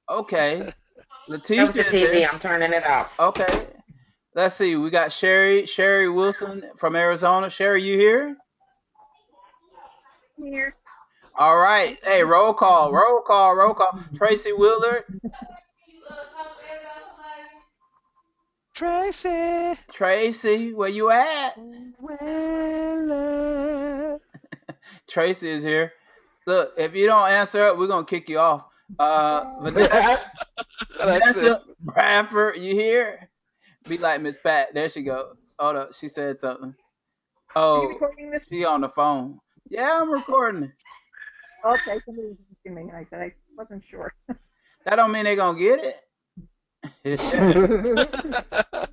Okay. That was the Letitia is TV. here. I'm turning it off. Okay. Let's see. We got Sherry Wilson from Arizona. Sherry, you here? Here. All right. Hey, roll call, roll call, roll call. Tracy Willard, Tracy Tracy, where you at? Willard. Tracy is here. Look, if you don't answer it, we're gonna kick you off. That's it. Vanessa Bradford, you here? Be like Miss Pat. There she go. Hold up, she said something. Are you Oh, recording this? she on the phone. Yeah, I'm recording. Okay, somebody was asking me, and I said I wasn't sure. That don't mean they gonna get it.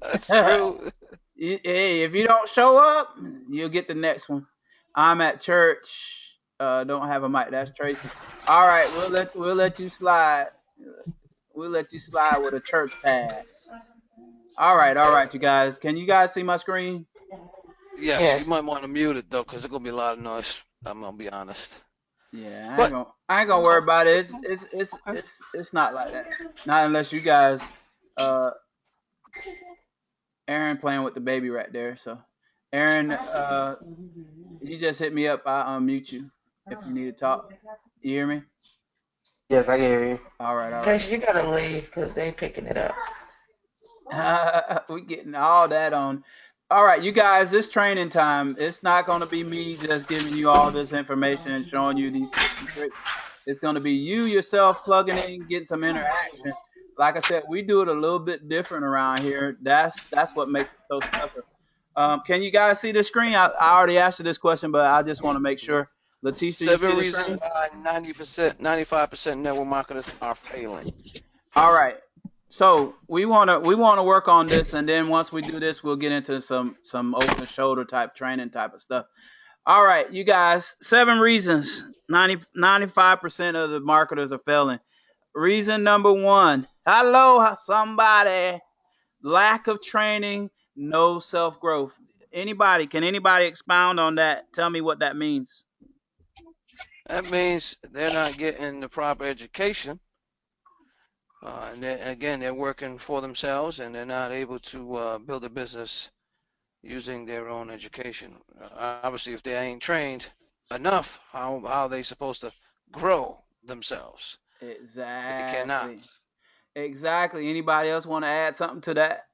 That's true. Hey, if you don't show up, you'll get the next one. I'm at church. Don't have a mic. That's Tracy. All right, we'll let you slide. We'll let you slide with a church pass. All right, you guys. Can you guys see my screen? Yes, you Yes. might want to mute it though, because there's gonna be a lot of noise. I'm gonna be honest. Yeah, But I ain't gonna worry oh, about it. It's it's it's okay. it's it's not like that. Not unless you guys. Uh, Aaron playing with the baby right there. So, Aaron, you just hit me up. I unmute you if you need to talk. You hear me? Yes, I can hear you. All right, all Cause you gotta leave because they picking it up. right. We getting all that on. All right, you guys. This training time. It's not going to be me just giving you all this information and showing you these tips and tricks. It's going to be you yourself plugging in, getting some interaction. Like I said, we do it a little bit different around here. That's what makes it so special. Can you guys see the screen? I already asked you this question, but I just want to make sure. Leticia, you see Seven the reasons screen? why 90%, 95% network marketers are failing. All right. So we wanna work on this, and then once we do this, we'll get into some open shoulder type training type of stuff. All right, you guys. 7 reasons 95% of the marketers are failing. Reason number one. Hello, somebody. Lack of training, no self growth. Anybody? Can anybody expound on that? Tell me what that means. That means they're not getting the proper education. And again, they're working for themselves and they're not able to build a business using their own education. Obviously, if they ain't trained enough, how are they supposed to grow themselves? They cannot. Exactly. Exactly. Anybody else want to add something to that?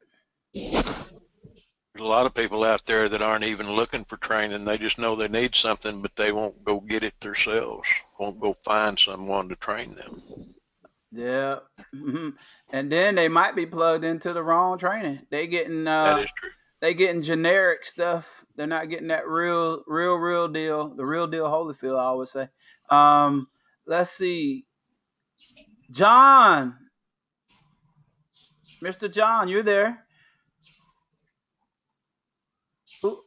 There's a lot of people out there that aren't even looking for training. They just know they need something, but they won't go get it themselves. Won't go find someone to train them. Yeah. Mhm. And then they might be plugged into the wrong training. That is true. They getting generic stuff. They're not getting that real deal, the real deal Holyfield, I always say. Um, let's see. John, Mr. John, you're there. Who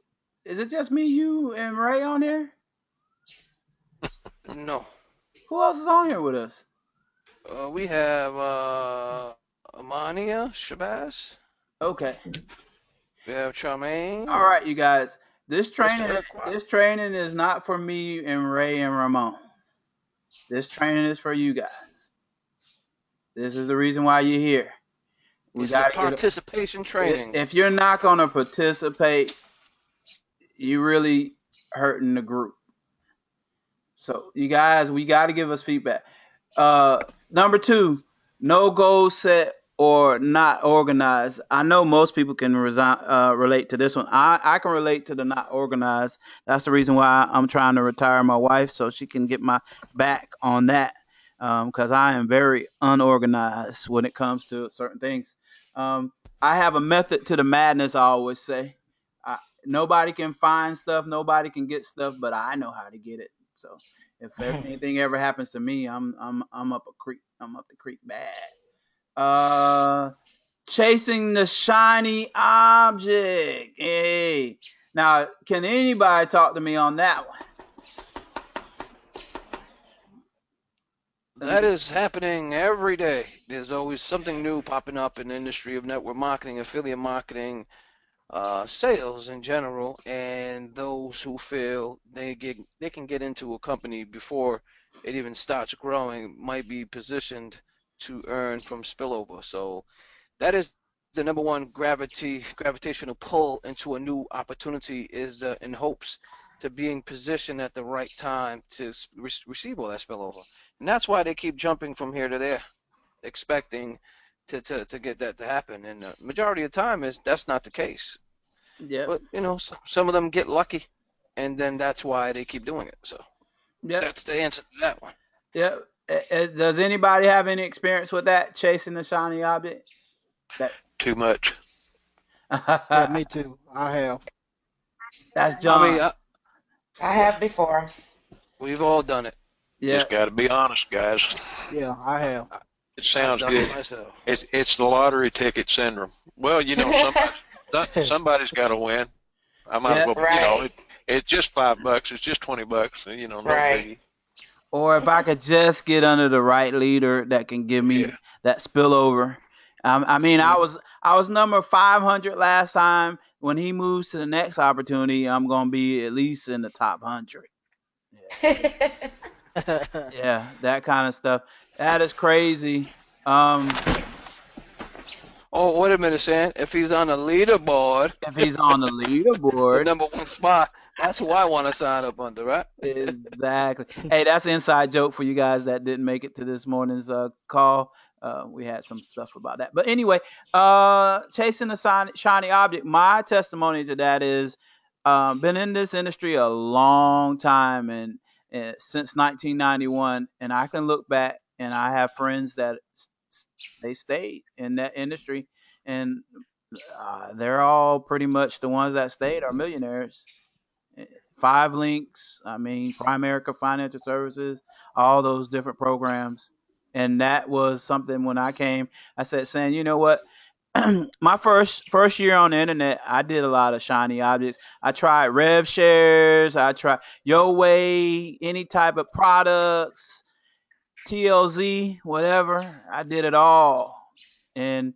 is it just me, you, and Ray on here? No. Who else is on here with us? We have Amania Shabazz. Okay. We have All Charmaine and right, you guys. Mr. Urquhart. This training is not for me and Ray and Ramon. This training is for you guys. This is the reason why you're here. We It's a got to get. participation training. If you're not gonna participate, you really hurting the group. So you guys, we got to give us feedback. Number two, no goal set or not organized. I know most people can relate to this one. I can relate to the not organized. That's the reason why I'm trying to retire my wife so she can get my back on that. Because I am very unorganized when it comes to certain things. Um, I have a method to the madness. I always say, I, nobody can find stuff, nobody can get stuff, but I know how to get it. So if anything ever happens to me, I'm up a creek. I'm up the creek bad. Uh, Chasing the shiny object. Hey, now can anybody talk to me on that one? Let me That get. is happening every day. There's always something new popping up in the industry of network marketing, affiliate marketing, sales in general, and those who feel they can get into a company before it even starts growing might be positioned to earn from spillover. So that is the number one gravitational pull into a new opportunity is in hopes to being positioned at the right time to receive all that spillover. And that's why they keep jumping from here to there, expecting to get that to happen. And the majority of the time is that's not the case. Yep. But some of them get lucky, and then that's why they keep doing it. So Yep. that's the answer to that one. Yep. Does anybody have any experience with that, chasing the shiny object? Too much. Yeah, me too. I have. That's I John. mean, I have before. we've all done it. Yeah. Just got to be honest, guys. Yeah, I have. It sounds I've done it good. myself. It's the lottery ticket syndrome. Well, somebody's got to win. I might as well, Right. it's just $5. It's just $20. No Right. biggie. Or if I could just get under the right leader that can give me Yeah. that spillover. I mean, I was number 500 last time. When he moves to the next opportunity, I'm gonna be at least in the top 100. Yeah, that kind of stuff. That is crazy. Oh, wait a minute, Sam. If he's on the leaderboard, If he's on the the leaderboard, number one spot, that's who I want to sign up under, right? exactly. Hey, that's an inside joke for you guys that didn't make it to this morning's call. We had some stuff about that, but anyway, chasing the shiny object. My testimony to that is, been in this industry a long time, and since 1991, and I can look back, and I have friends that they stayed in that industry, and they're all pretty much the ones that stayed are millionaires. 5 Links, I mean, Primerica Financial Services, all those different programs. And that was something when I came, I said, saying, you know what? My first year on the internet, I did a lot of shiny objects. I tried Rev Shares, I tried Your Way, any type of products, TLZ, whatever. I did it all, and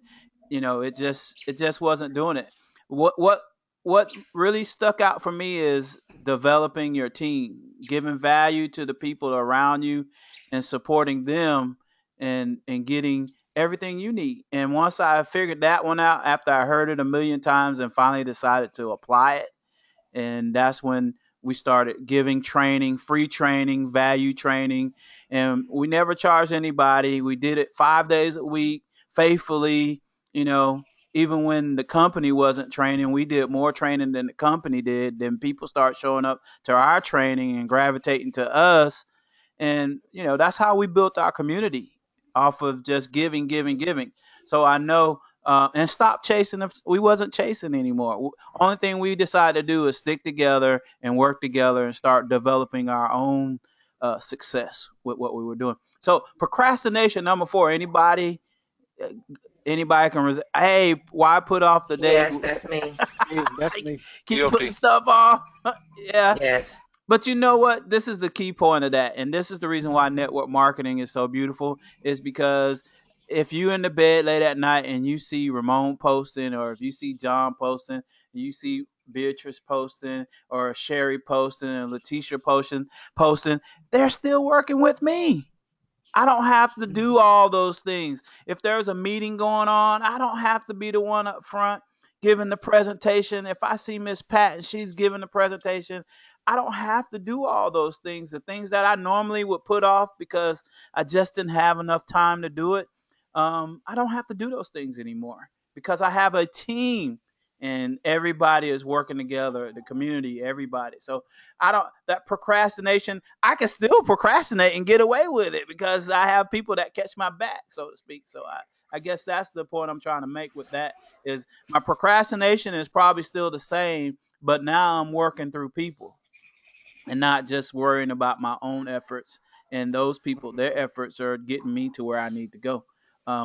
it just wasn't doing it. What really stuck out for me is developing your team, giving value to the people around you, and supporting them, and getting everything you need. And once I figured that one out, after I heard it a million times, and finally decided to apply it, and that's when we started giving training, free training, value training, and we never charged anybody. We did it 5 days a week, faithfully. You know, even when the company wasn't training, we did more training than the company did. Then people start showing up to our training and gravitating to us, and that's how we built our community, off of just giving, giving, giving. So I know, and stop chasing. We wasn't chasing anymore. Only thing we decided to do is stick together and work together and start developing our own success with what we were doing. So procrastination number 4. Uh, anybody can hey, why put off the day? Yes, that's me. That's me. Keep Guilty. putting stuff off. Yeah. Yes. But you know what? This is the key point of that. And this is the reason why network marketing is so beautiful, is because if you in the bed late at night and you see Ramon posting, or if you see John posting, and you see Beatrice posting, or Sherry posting, and Letitia posting, they're still working with me. I don't have to do all those things. If there's a meeting going on, I don't have to be the one up front giving the presentation. If I see Miss Pat and she's giving the presentation, I don't have to do all those things. The things that I normally would put off because I just didn't have enough time to do it. I don't have to do those things anymore because I have a team, and everybody is working together, the community, everybody. So I don't, that procrastination, I can still procrastinate and get away with it because I have people that catch my back, so to speak. So I guess that's the point I'm trying to make with that, is my procrastination is probably still the same, but now I'm working through people and not just worrying about my own efforts. And those people, their efforts are getting me to where I need to go,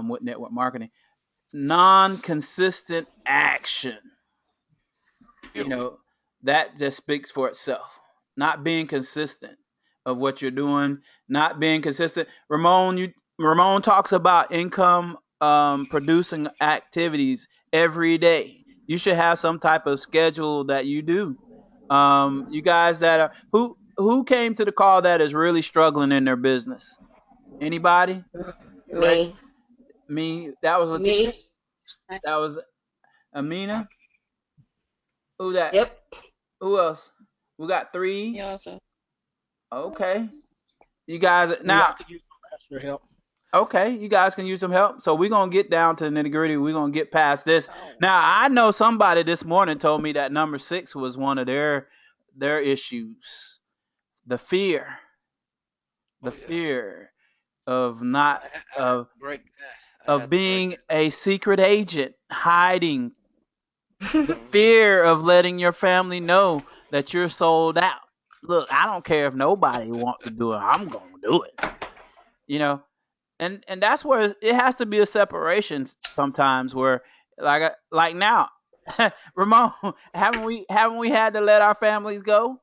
with network marketing. Non-consistent action, you Guilty. know, that just speaks for itself. Not being consistent of what you're doing, not being consistent. Ramon talks about income producing activities every day. You should have some type of schedule that you do. You guys that are, who came to the call that is really struggling in their business? Anybody? Me. Me. That was Latifah. Me. That was Amina. Who that? Yep. Who else? We got three. Me also. Okay. You guys Yeah, I now. could use some extra help. Okay, you guys can use some help. So we're gonna get down to the nitty gritty. We're gonna get past this. Now I know somebody this morning told me that number 6 was one of their issues. The fear. The Oh yeah. fear of not I had to of break that. I of had to break being a secret agent, hiding, the fear of letting your family know that you're sold out. Look, I don't care if nobody wants to do it. I'm gonna do it. You know, and that's where it has to be a separation sometimes. Where like now, Ramon, haven't we had to let our families go?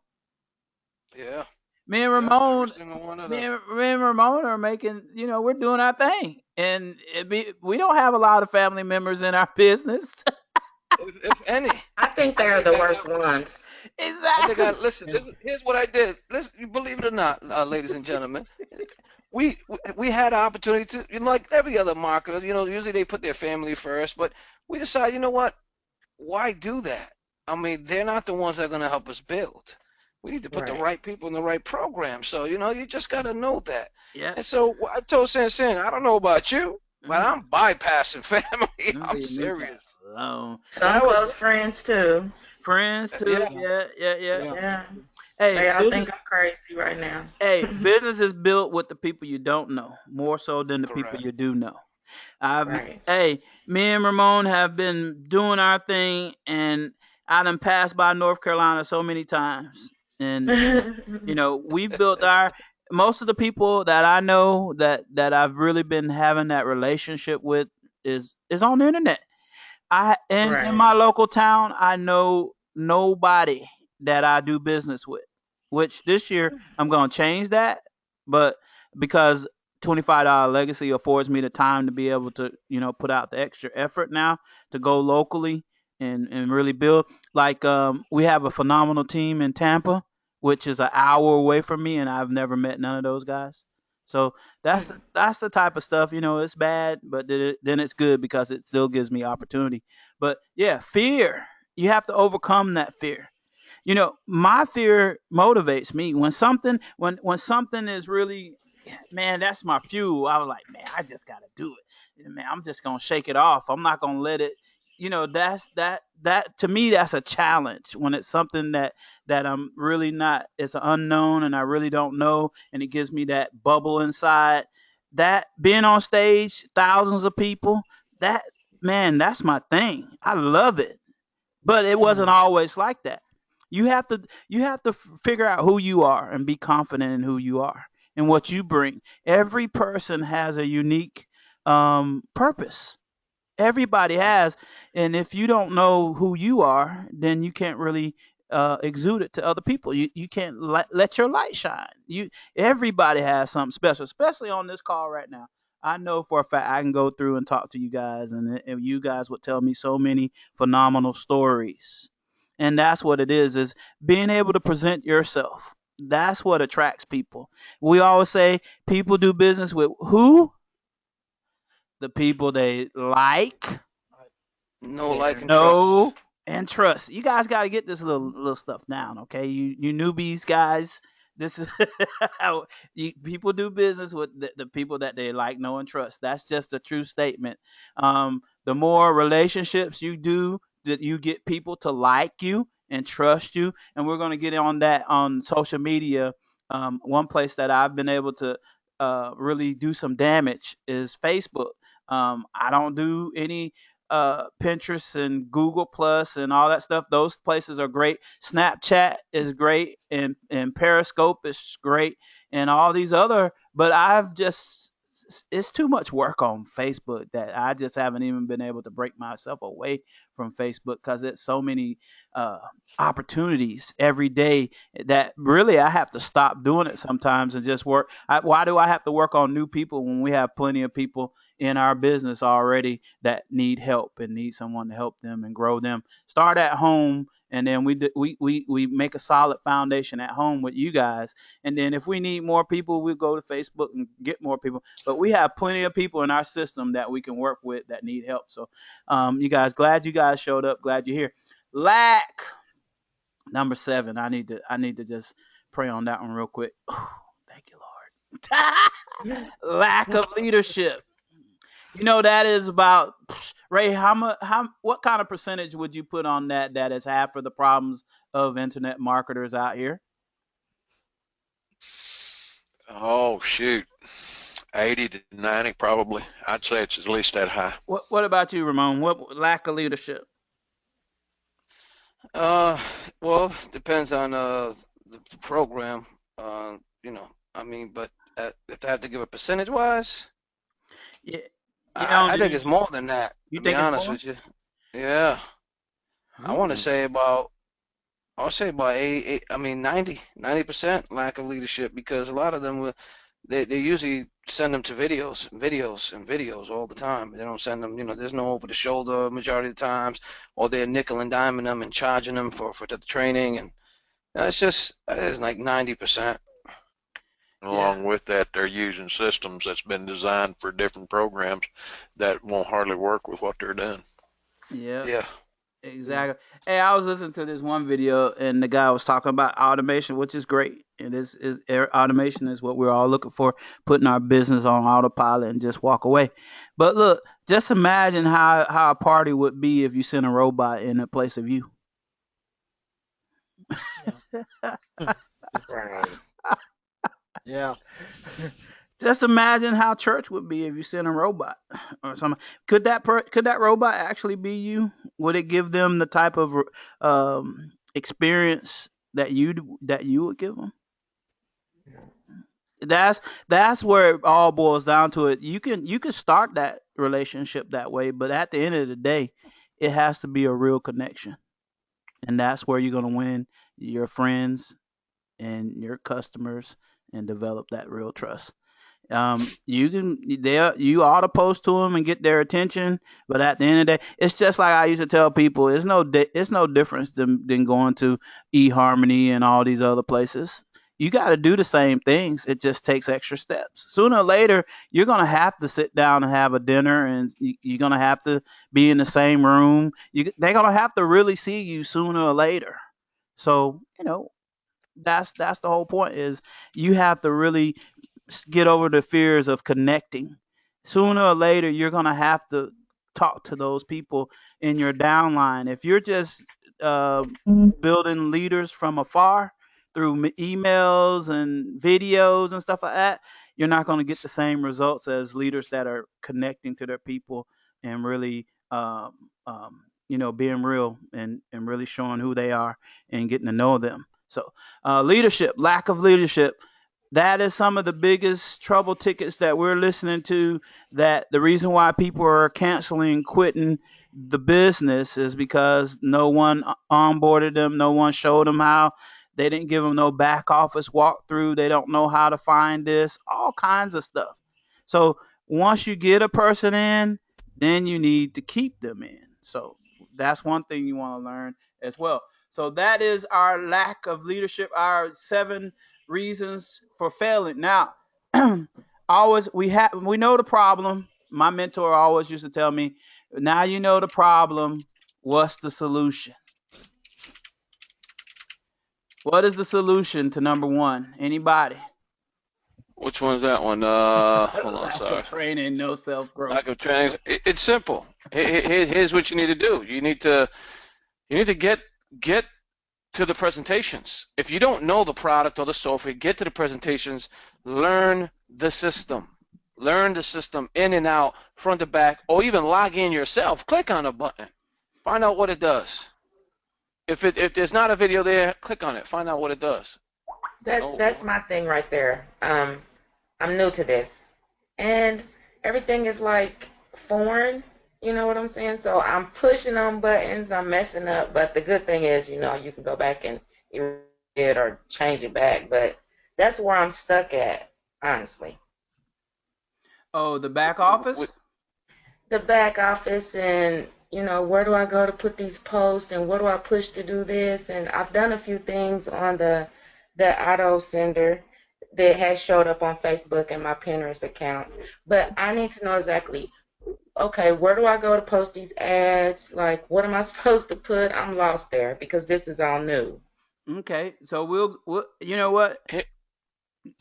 Yeah. Me and Yep. Every Ramon, single one of me them. and, me and Ramon are making, we're doing our thing, and we don't have a lot of family members in our business. If any. I think I they're think the I worst got. ones. I think I Exactly. listen. Here's what I did. Listen, you believe it or not, ladies and gentlemen, we had an opportunity to, like every other marketer. Usually they put their family first, but we decided, you know what? Why do that? I mean, they're not the ones that are going to help us build. We need to put the Right. right people in the right program. So, you just got to know that. Yeah. And so I told Sin, I don't know about you, but I'm bypassing family. Them I'm leave me guys serious. alone. Some That was, close friends too. Friends too. yeah, Yeah, Yeah. yeah. Yeah. Hey, They all business. think I'm crazy right now. Hey, business is built with the people you don't know more so than the people correct. you do know. I've Right. Hey, me and Ramon have been doing our thing, and I done passed by North Carolina so many times, and we built our most of the people that I know that I've really been having that relationship with is on the internet. In Right. my local town, I know nobody that I do business with. Which this year I'm gonna change that, but because $25 legacy affords me the time to be able to put out the extra effort now to go locally and really build. Like we have a phenomenal team in Tampa, which is an hour away from me, and I've never met none of those guys. So that's the type of stuff. It's bad, but then it's good because it still gives me opportunity. But yeah, fear. You have to overcome that fear. My fear motivates me when something is really, man, that's my fuel. I was like, man, I just got to do it. Man, I'm just gonna shake it off. I'm not gonna let it. That to me, that's a challenge when it's something that I'm really not. It's an unknown, and I really don't know, and it gives me that bubble inside. That being on stage, thousands of people. That man, that's my thing. I love it, but it wasn't always like that. You have to figure out who you are and be confident in who you are and what you bring. Every person has a unique purpose. Everybody has, and if you don't know who you are, then you can't really exude it to other people. You can't let your light shine. Everybody has something special, especially on this call right now. I know for a fact I can go through and talk to you guys, and you guys would tell me so many phenomenal stories. And that's what it is being able to present yourself. That's what attracts people. We always say people do business with who? The people they like, No like Yeah. and know, trust. and trust. You guys got to get this little stuff down, okay? You newbies, guys. This is how people do business with the people that they like, know, and trust. That's just a true statement. The more relationships you do, that you get people to like you and trust you, and we're going to get on that on social media. One place that I've been able to really do some damage is Facebook. I don't do any Pinterest and Google Plus and all that stuff. Those places are great. Snapchat is great, and Periscope is great, and all these other. But I've just it's too much work on Facebook that I just haven't even been able to break myself away from Facebook because it's so many uh, opportunities every day that really I have to stop doing it sometimes and just work. Why do I have to work on new people when we have plenty of people in our business already that need help and need someone to help them and grow them. Start at home, and then we make a solid foundation at home with you guys. And then if we need more people, we'll go to Facebook and get more people. But we have plenty of people in our system that we can work with that need help. So, you guys, glad you guys showed up. Glad you're here. Lack number 7. I need to just pray on that one real quick. Thank you, Lord. Lack of leadership. You know, that is about, Ray, what kind of percentage would you put on that is half of the problems of internet marketers out here? Oh, shoot. 80 to 90 probably. I'd say it's at least that high. What about you, Ramon? What lack of leadership? Well, depends on the program. I mean, but if I have to give a percentage wise, Yeah, I think it's more than that. You To be think it's honest more? with you, yeah, I want to Ooh. say about. I'll say about 90% lack of leadership because a lot of them they usually send them to videos all the time. They don't send them, there's no over the shoulder majority of the times, or they're nickel and diming them and charging them for the training, and it's like 90%. And Yeah, along with that, they're using systems that's been designed for different programs that won't hardly work with what they're doing. yeah, Yeah. exactly. Hey, I was listening to this one video, and the guy was talking about automation, which is great. And automation is what we're all looking for, putting our business on autopilot and just walk away. But look, just imagine how a party would be if you sent a robot in a place of you. Right. Yeah. Just imagine how church would be if you sent a robot or something. Could that robot actually be you? Would it give them the type of experience that you would give them? That's where it all boils down to. It you can start that relationship that way, but at the end of the day, it has to be a real connection, and that's where you're gonna win your friends and your customers and develop that real trust. You ought to post to them and get their attention, but at the end of the day, it's just like I used to tell people. It's no difference than going to eHarmony and all these other places. You got to do the same things. It just takes extra steps. Sooner or later, you're gonna have to sit down and have a dinner, and you're gonna have to be in the same room. They're gonna have to really see you sooner or later. So that's the whole point. Is you have to really get over the fears of connecting. Sooner or later, you're going to have to talk to those people in your downline. If you're just uh, building leaders from afar through emails and videos and stuff like that, you're not going to get the same results as leaders that are connecting to their people and really, being real and really showing who they are and getting to know them. So, leadership, lack of leadership, that is some of the biggest trouble tickets that we're listening to. That the reason why people are canceling, quitting the business is because no one onboarded them, no one showed them how. They didn't give them no back office walkthrough. They don't know how to find this, all kinds of stuff. So once you get a person in, then you need to keep them in. So that's one thing you want to learn as well. So that is our lack of leadership, our 7 reasons for failing. Now, always we know the problem. My mentor always used to tell me, "Now you know the problem. What's the solution? What is the solution to number 1? Anybody?" Which one's that one? Hold on, Lack sorry. of training, no self growth. Lack of training. It's simple. Here's what you need to do. You need to get to the presentations. If you don't know the product or the software, get to the presentations, learn the system. Learn the system in and out, front to back, or even log in yourself. Click on a button. Find out what it does. If there's not a video there, click on it. Find out what it does. That's my thing right there. I'm new to this, and everything is like foreign. You know what I'm saying? So I'm pushing on buttons, I'm messing up. But the good thing is, you can go back and erase it or change it back. But that's where I'm stuck at, honestly. Oh, the back office? the back office and where do I go to put these posts and where do I push to do this, and I've done a few things on the auto sender that has showed up on Facebook and my Pinterest accounts, but I need to know exactly, okay, where do I go to post these ads? Like, what am I supposed to put? I'm lost there because this is all new. Okay, so we'll you know what? It,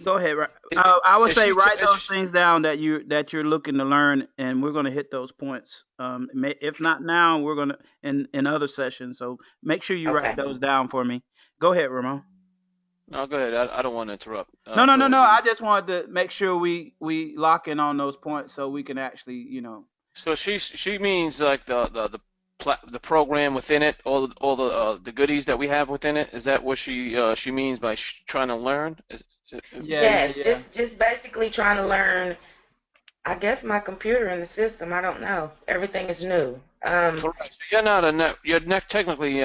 Go ahead. it, I would it, say she, write it, those things down that you're looking to learn, and we're going to hit those points. If not now, we're going to in other sessions. So make sure you write Okay. those down for me. Go ahead, Ramon. no, go ahead. I don't want to interrupt. No, Go no, ahead. no. I just wanted to make sure we lock in on those points so we can actually, So she means like the program within it, all the goodies that we have within it. Is that what she means by trying to learn? Yes, yeah. just basically trying to learn, I guess, my computer and the system. I don't know. Everything is new. Correct. So you're not a net. Technically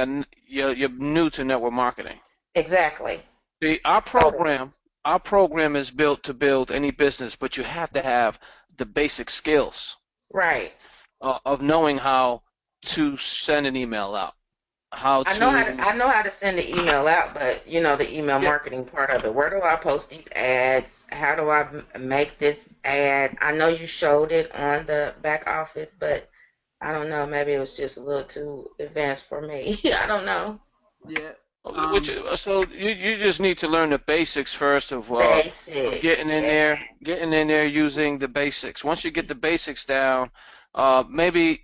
you're new to network marketing. Exactly. See, our program is built to build any business, but you have to have the basic skills Right. of knowing how to send an email out, how to I know how to send the email out, but the email yeah. marketing part of it. Where do I post these ads? How do I make this ad? I know you showed it on the back office, but I don't know. Maybe it was just a little too advanced for me. I don't know. Yeah. So you just need to learn the basics first of Basics. Yeah. getting in there using the basics. Once you get the basics down, maybe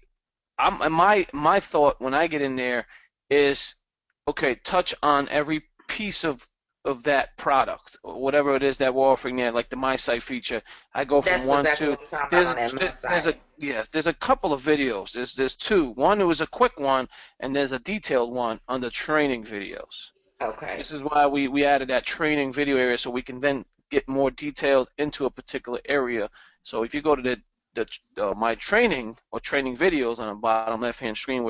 my thought when I get in there is, okay, touch on every piece of that product, or whatever it is that we're offering there, like the My Site feature. I go from That's one exactly to what I'm talking there's about on that there's a site. yeah there's a couple of videos. There's two. One was a quick one, and there's a detailed one on the training videos. Okay. This is why we added that training video area so we can then get more detailed into a particular area. So if you go to the my training or training videos on the bottom left hand screen, which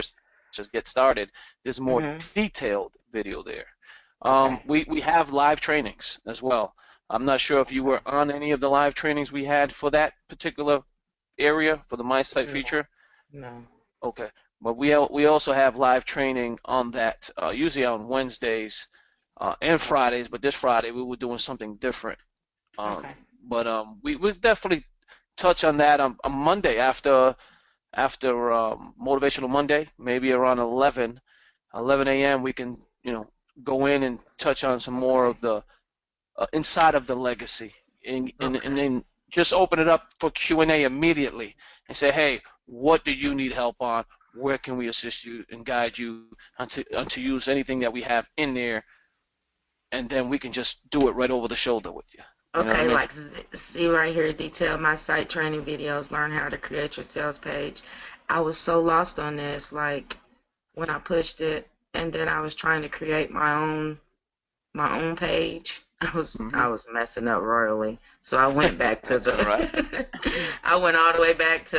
says get started, there's more Mhm. detailed video there. Okay. We have live trainings as well. I'm not sure if you Okay. were on any of the live trainings we had for that particular area for the My Site No. feature. No. Okay, but we also have live training on that, usually on Wednesdays and Fridays. But this Friday we were doing something different. Um, Okay. but we definitely touch on that on Monday after Motivational Monday, maybe around 11 a.m. We can go in and touch on some more Okay. of the inside of the legacy, and Okay. then just open it up for Q&A immediately and say, hey, what do you need help on? Where can we assist you and guide you onto use anything that we have in there, and then we can just do it right over the shoulder with you. You know what I Okay, mean? like see right here, detail my site training videos, learn how to create your sales page. I was so lost on this, like when I pushed it, and then I was trying to create my own page. Hmm. I was messing up royally. So I went back to That's all right. I went all the way back to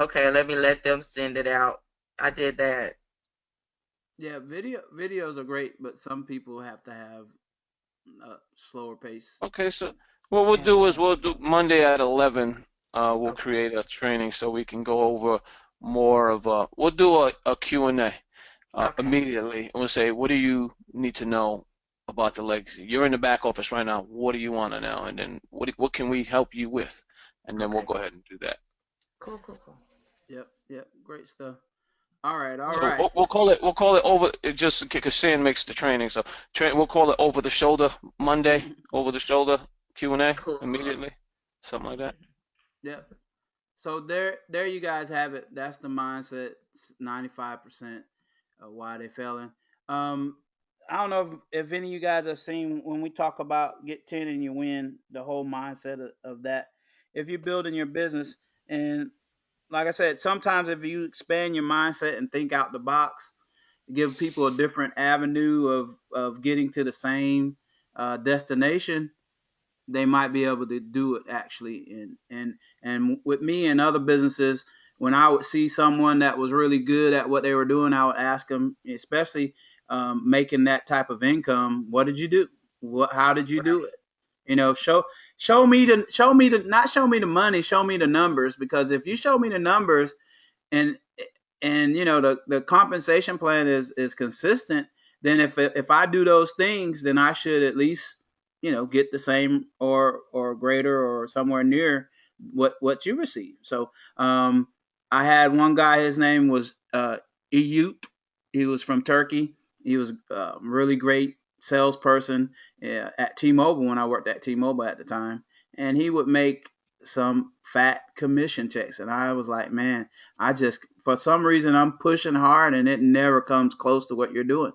okay, let them send it out. I did that. Yeah, videos are great, but some people have to have a slower pace. Okay, so what we'll Yeah. do is we'll do Monday at 11. We'll Okay. create a training so we can go over more of we'll do a Q&A Okay. immediately. And we'll say, what do you need to know about the legacy? You're in the back office right now. What do you want to know? And then what can we help you with? And then we'll Okay, go cool. ahead and do that. Cool, cool, cool. Yep, yep, great stuff. All right, all So right. we'll call it over just because Sam makes the training. So we'll call it over the shoulder Monday, over the shoulder Q&A Cool. immediately, something like that. Yep. So there you guys have it. That's the mindset. 95% of why they're failing. Um, I don't know if any of you guys have seen when we talk about get 10 and you win, the whole mindset of that. If you're building your business, and like I said, sometimes if you expand your mindset and think out the box, give people a different avenue of getting to the same destination, they might be able to do it actually. And with me and other businesses, when I would see someone that was really good at what they were doing, I would ask them, especially making that type of income, what did you do? How did you do Right. it? You know, not show me the money, show me the numbers. Because if you show me the numbers and you know the compensation plan is consistent, then if I do those things, then I should at least get the same or greater or somewhere near what you receive. So I had one guy, his name was Eyüp. He was from Turkey. He was a really great salesperson at T-Mobile when I worked at T-Mobile at the time, and he would make some fat commission checks, and I was like, man, I just, for some reason, I'm pushing hard and it never comes close to what you're doing.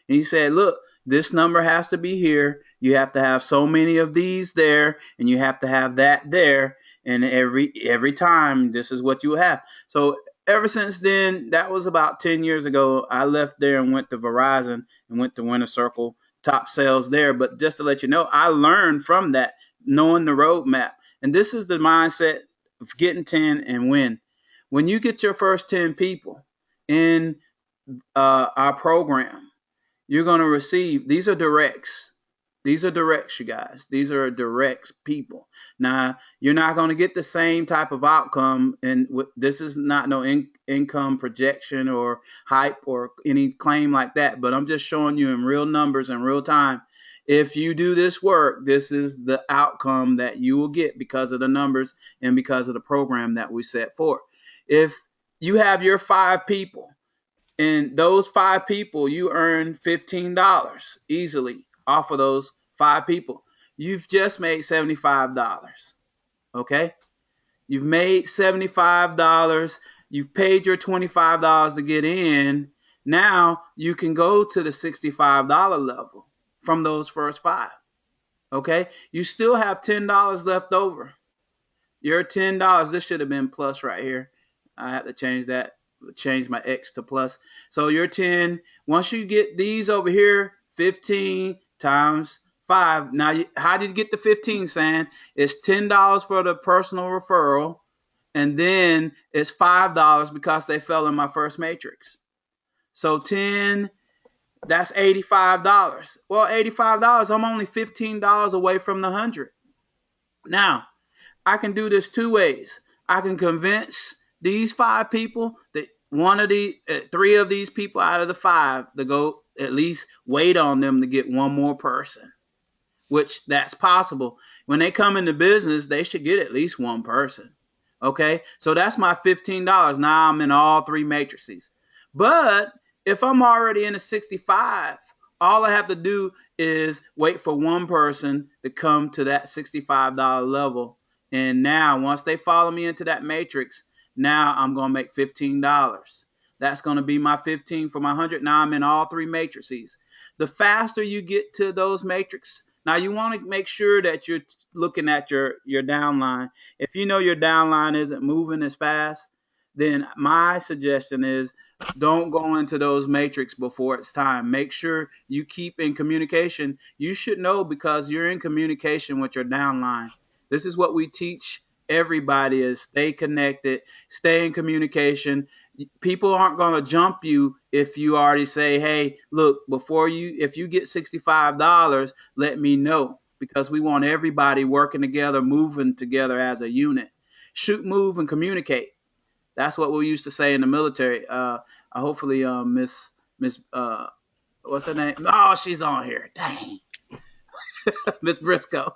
And he said, look, this number has to be here. You have to have so many of these there, and you have to have that there. And every time, this is what you have. So ever since then, that was about 10 years ago, I left there and went to Verizon and went to Winter Circle, top sales there. But just to let you know, I learned from that, knowing the roadmap. And this is the mindset of getting 10 and win. When you get your first 10 people in our program, you're going to receive, these are directs. These are directs, you guys. These are directs people. Now, you're not going to get the same type of outcome, and this is not no income projection or hype or any claim like that, but I'm just showing you in real numbers in real time. If you do this work, this is the outcome that you will get because of the numbers and because of the program that we set forth. If you have your 5 people, and those 5 people, you earn $15 easily off of those 5 people. You've just made $75. Okay? You've made $75. You've paid your $25 to get in. Now you can go to the $65 level from those first 5. Okay? You still have $10 left over. Your $10, this should have been plus right here. I have to change that. Change my X to plus. So your 10, once you get these over here, 15 times 5. Now, how did you get the 15, San? It's $10 for the personal referral, and then it's $5 because they fell in my first matrix. So 10, that's $85. Well, $85, I'm only $15 away from the 100. Now, I can do this 2 ways. I can convince these 5 people that one of the 3 of these people out of the 5 to go at least wait on them to get one more person, which that's possible. When they come into business, they should get at least one person. Okay, so that's my $15. Now I'm in all 3 matrices. But if I'm already in a 65, all I have to do is wait for one person to come to that $65 level. And now once they follow me into that matrix, now I'm going to make $15. That's going to be my 15 for my 100. Now I'm in all 3 matrices. The faster you get to those matrices, now you want to make sure that you're looking at your downline. If you know your downline isn't moving as fast, then my suggestion is don't go into those matrix before it's time. Make sure you keep in communication. You should know because you're in communication with your downline. This is what we teach everybody is stay connected, stay in communication. People aren't going to jump you if you already say, hey, look, if you get $65, let me know, because we want everybody working together, moving together as a unit. Shoot, move, and communicate. That's what we used to say in the military. Hopefully, Miss, what's her name? Oh, she's on here. Dang. Miss Briscoe.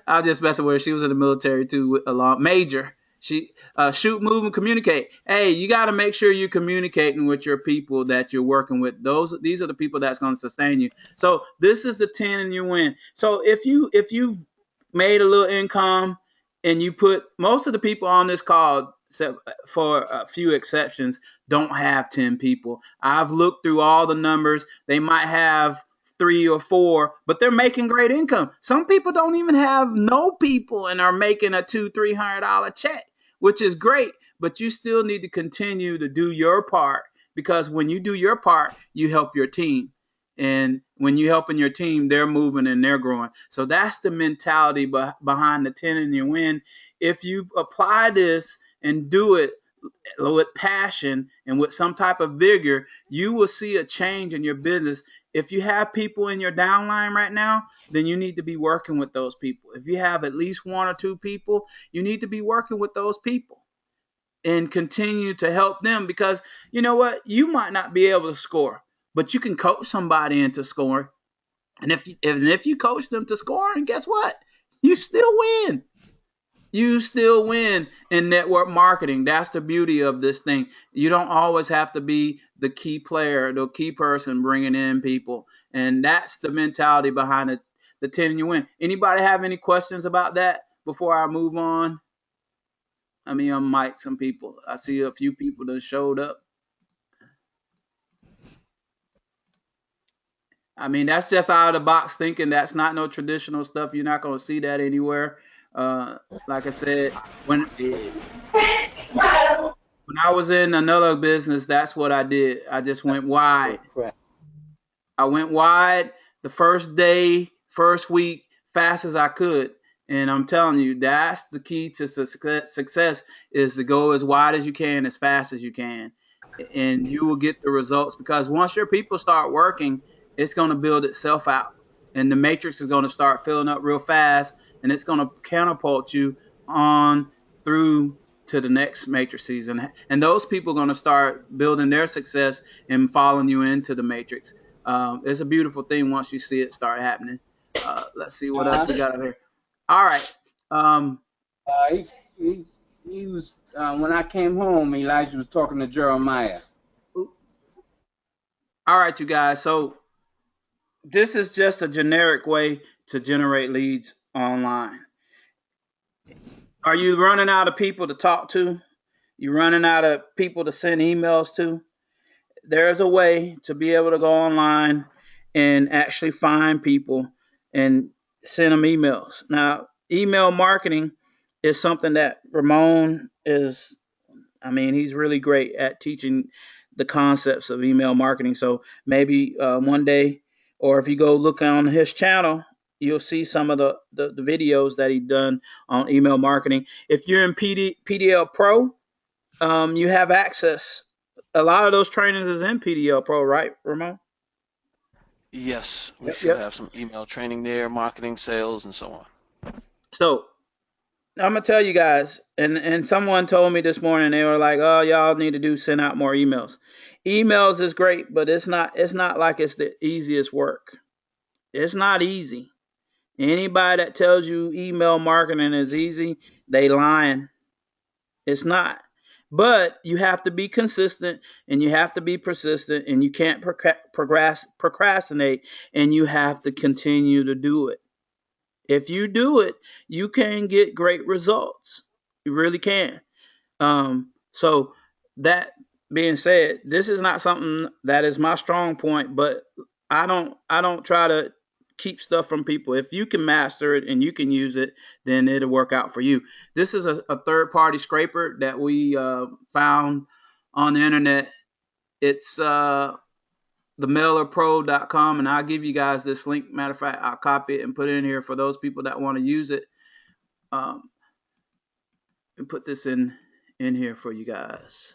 I was just messing with her. She was in the military too, along Major. She shoot, move, and communicate. Hey, you got to make sure you're communicating with your people that you're working with. These are the people that's going to sustain you. So this is the 10 and you win. So if you've made a little income and you put, most of the people on this call, for a few exceptions, don't have 10 people. I've looked through all the numbers. They might have 3 or 4, but they're making great income. Some people don't even have no people and are making a $200-$300 check, which is great, but you still need to continue to do your part, because when you do your part, you help your team. And when you're helping your team, they're moving and they're growing. So that's the mentality behind the 10 and you win. If you apply this and do it with passion and with some type of vigor, you will see a change in your business. If you have people in your downline right now, then you need to be working with those people. If you have at least one or two people, you need to be working with those people and continue to help them, because you know what? You might not be able to score, but you can coach somebody into scoring. And if you coach them to scoring, guess what? You still win. You still win in network marketing. That's the beauty of this thing. You don't always have to be the key player, the key person bringing in people. And that's the mentality behind it. The 10 you win. Anybody have any questions about that before I move on? I mean, I'm Mike, some people. I see a few people that showed up. I mean, that's just out of the box thinking. That's not no traditional stuff. You're not going to see that anywhere. Like I said, when I was in another business, that's what I did. I just went wide. I went wide the first day, first week, fast as I could. And I'm telling you, that's the key to success, is to go as wide as you can, as fast as you can. And you will get the results, because once your people start working, it's going to build itself out. And the matrix is going to start filling up real fast, and it's going to catapult you on through to the next matrix season. And those people are going to start building their success and following you into the matrix. It's a beautiful thing once you see it start happening. Let's see what else we got up here. All right. He was when I came home, Elijah was talking to Jeremiah. All right, you guys. So this is just a generic way to generate leads online. Are you running out of people to talk to? You running out of people to send emails to? There's a way to be able to go online and actually find people and send them emails. Now, email marketing is something that Ramon is, I mean, he's really great at teaching the concepts of email marketing. So maybe one day, or if you go look on his channel, you'll see some of the videos that he done on email marketing. If you're in PDL Pro, you have access. A lot of those trainings is in PDL Pro, right, Ramon? Yes, we should have some email training there, marketing, sales, and so on. So I'm gonna tell you guys, and someone told me this morning, they were like, "Oh, y'all need to send out more emails." Emails is great, but it's not like it's the easiest work. It's not easy. Anybody that tells you email marketing is easy, they lying. It's not. But you have to be consistent, and you have to be persistent, and you can't procrastinate, and you have to continue to do it. If you do it, you can get great results. You really can. So that being said, this is not something that is my strong point, but I don't try to keep stuff from people. If you can master it and you can use it, then it'll work out for you. This is a third-party scraper that we found on the internet. It's themailerpro.com, and I'll give you guys this link. Matter of fact, I'll copy it and put it in here for those people that want to use it. And put this in here for you guys.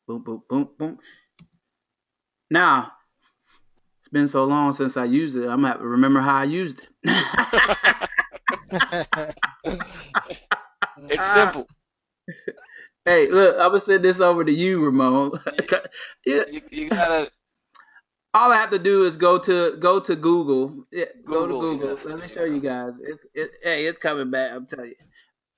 Boom, boom, boom, boom. Now, it's been so long since I used it, I'm gonna have to remember how I used it. It's simple. Hey, look, I'm gonna send this over to you, Ramon. You gotta. All I have to do is go to Google. Yeah, go to Google. Yes. Let me show you guys. It's coming back. I'm telling you.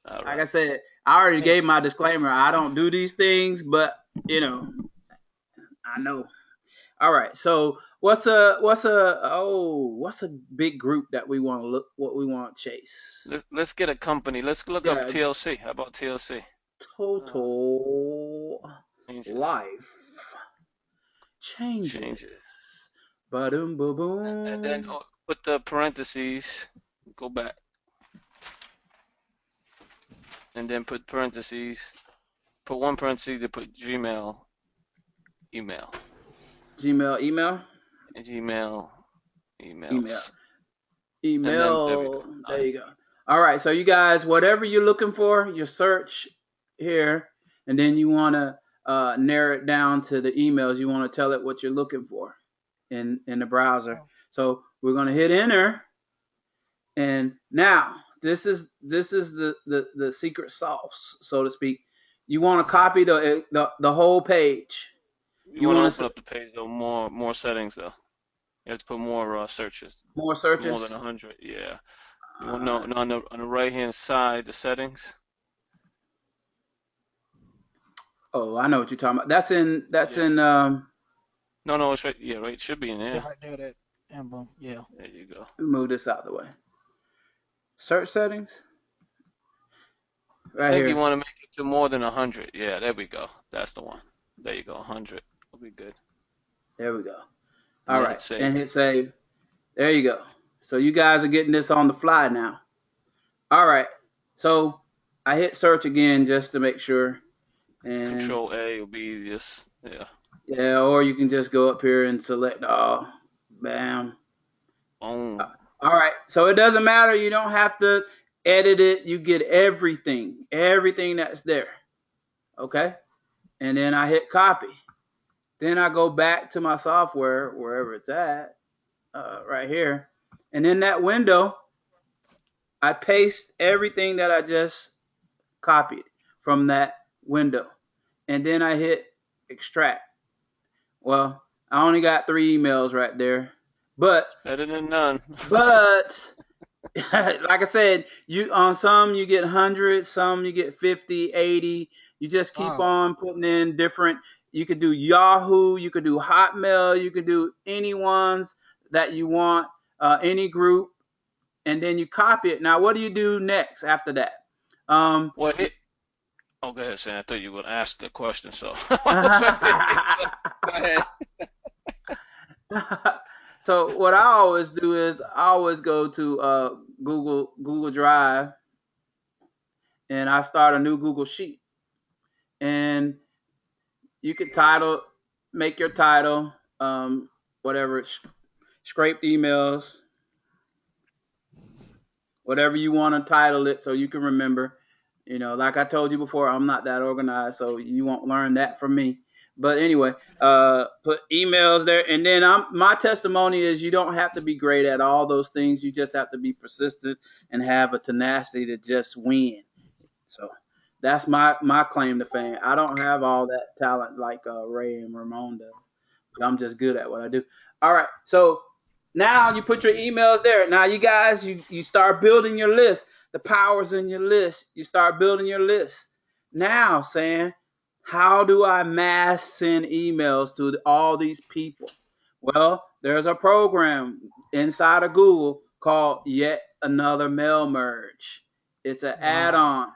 All right. Like I said, I already gave my disclaimer. I don't do these things, but I know. All right. So what's a big group that we want to look, what we want to chase? Let's get a company. Let's look up TLC. How about TLC? Total Life Changes. Ba-doom, ba-boom. And then put the parentheses. Go back. And then put parentheses. Put one parenthesis to put Gmail email. Gmail email? And Gmail email. There you go. All right, so you guys, whatever you're looking for, your search here, and then you want to narrow it down to the emails. You want to tell it what you're looking for in the browser. So we're going to hit enter, and now this is the secret sauce, so to speak. You want to copy the whole page. You want to open up the page though, more settings though. You have to put more searches. More searches. More than 100. Yeah. You want to know on the right hand side the settings. Oh, I know what you're talking about. That's in. No, it's right. Yeah, right. It should be in there. Yeah, right there, that emblem. Yeah. There you go. Move this out of the way. Search settings. I think you want to make it to more than 100. Yeah, there we go. That's the one. There you go. 100 will be good. There we go. All right, and hit save. There you go. So you guys are getting this on the fly now. All right. So I hit search again just to make sure. And Control A will be this. Yeah. Yeah, or you can just go up here and select all. Bam. Boom. All right. So it doesn't matter. You don't have to edit it. You get everything that's there. Okay. And then I hit copy. Then I go back to my software, wherever it's at, right here. And in that window, I paste everything that I just copied from that window. And then I hit extract. Well, I only got 3 emails right there. But better than none. But like I said, you on some you get 100, some you get 50, 80. You just keep on putting in different. You could do Yahoo, you could do Hotmail, you could do any ones that you want, any group, and then you copy it. Now, what do you do next after that? Well, go ahead, Sam. I thought you would ask the question, so go ahead. So what I always do is I always go to Google Drive, and I start a new Google Sheet, and you could make your title, whatever, scraped emails, whatever you want to title it so you can remember. You know, like I told you before, I'm not that organized, so you won't learn that from me. But anyway, put emails there. And then my testimony is you don't have to be great at all those things. You just have to be persistent and have a tenacity to just win. So that's my claim to fame. I don't have all that talent like Ray and Ramon does, but I'm just good at what I do. All right. So now you put your emails there. Now you guys, you start building your list. The power's in your list. You start building your list. Now, Sam, how do I mass send emails to all these people? Well, there's a program inside of Google called Yet Another Mail Merge. It's an add-on.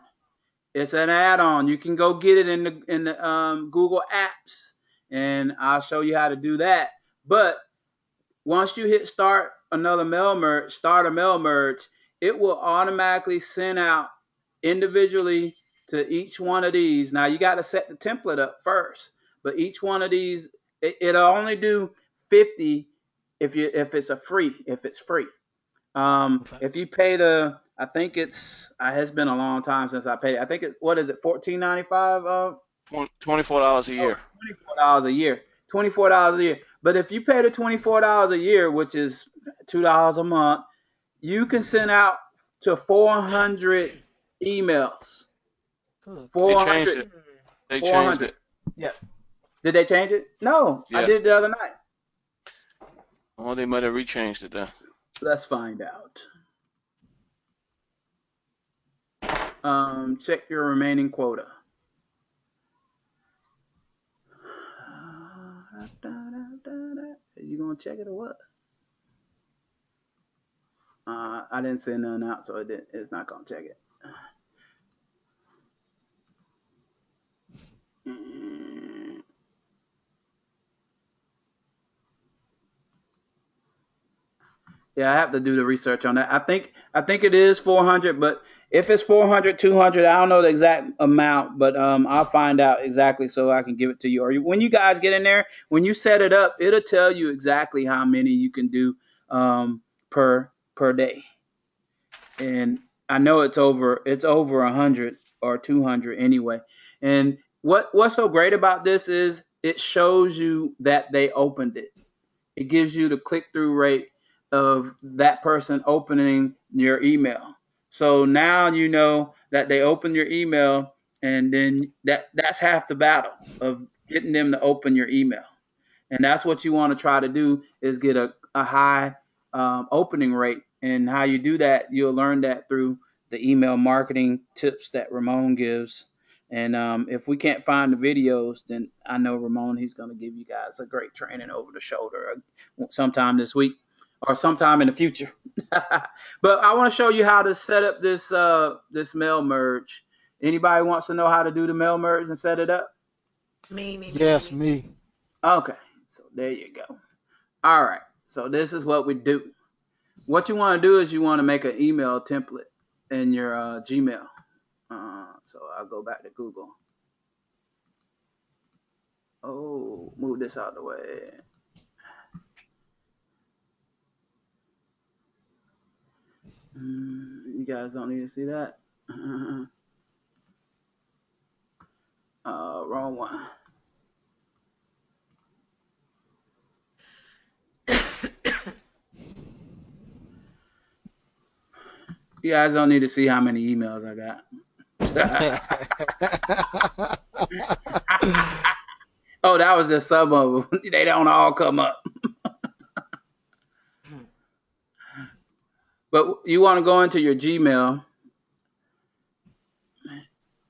It's an add-on. You can go get it in the Google Apps, and I'll show you how to do that. But once you hit start a mail merge, it will automatically send out individually to each one of these. Now you got to set the template up first, but each one of these, it'll only do 50 if it's free. If you pay I think it's been a long time since I paid. I think what is it, $14.95? $24 a year. $24 a year. $24 a year. But if you pay the $24 a year, which is $2 a month, you can send out to 400 emails. 400. They changed it. Yeah. Did they change it? No, yeah. I did it the other night. Well, they might have rechanged it then. Let's find out. Check your remaining quota. You gonna check it or what? I didn't send none out, so it's not gonna check it. Yeah, I have to do the research on that. I think it is 400, but if it's 400, 200, I don't know the exact amount, but I'll find out exactly so I can give it to you. Or when you guys get in there, when you set it up, it'll tell you exactly how many you can do per day. And I know it's over 100 or 200 anyway. And what's so great about this is it shows you that they opened it. It gives you the click through rate of that person opening your email. So now you know that they open your email, and then that's half the battle of getting them to open your email. And that's what you want to try to do is get a high opening rate. And how you do that, you'll learn that through the email marketing tips that Ramon gives. And if we can't find the videos, then I know Ramon, he's going to give you guys a great training over the shoulder sometime this week or sometime in the future. But I want to show you how to set up this mail merge. Anybody wants to know how to do the mail merge and set it up? Me. Yes, me. Okay, so there you go. All right, so this is what we do. What you want to do is you want to make an email template in your Gmail. So I'll go back to Google. Oh, move this out of the way. You guys don't need to see that. Wrong one. You guys don't need to see how many emails I got. Oh, that was just some of them. They don't all come up. But you want to go into your Gmail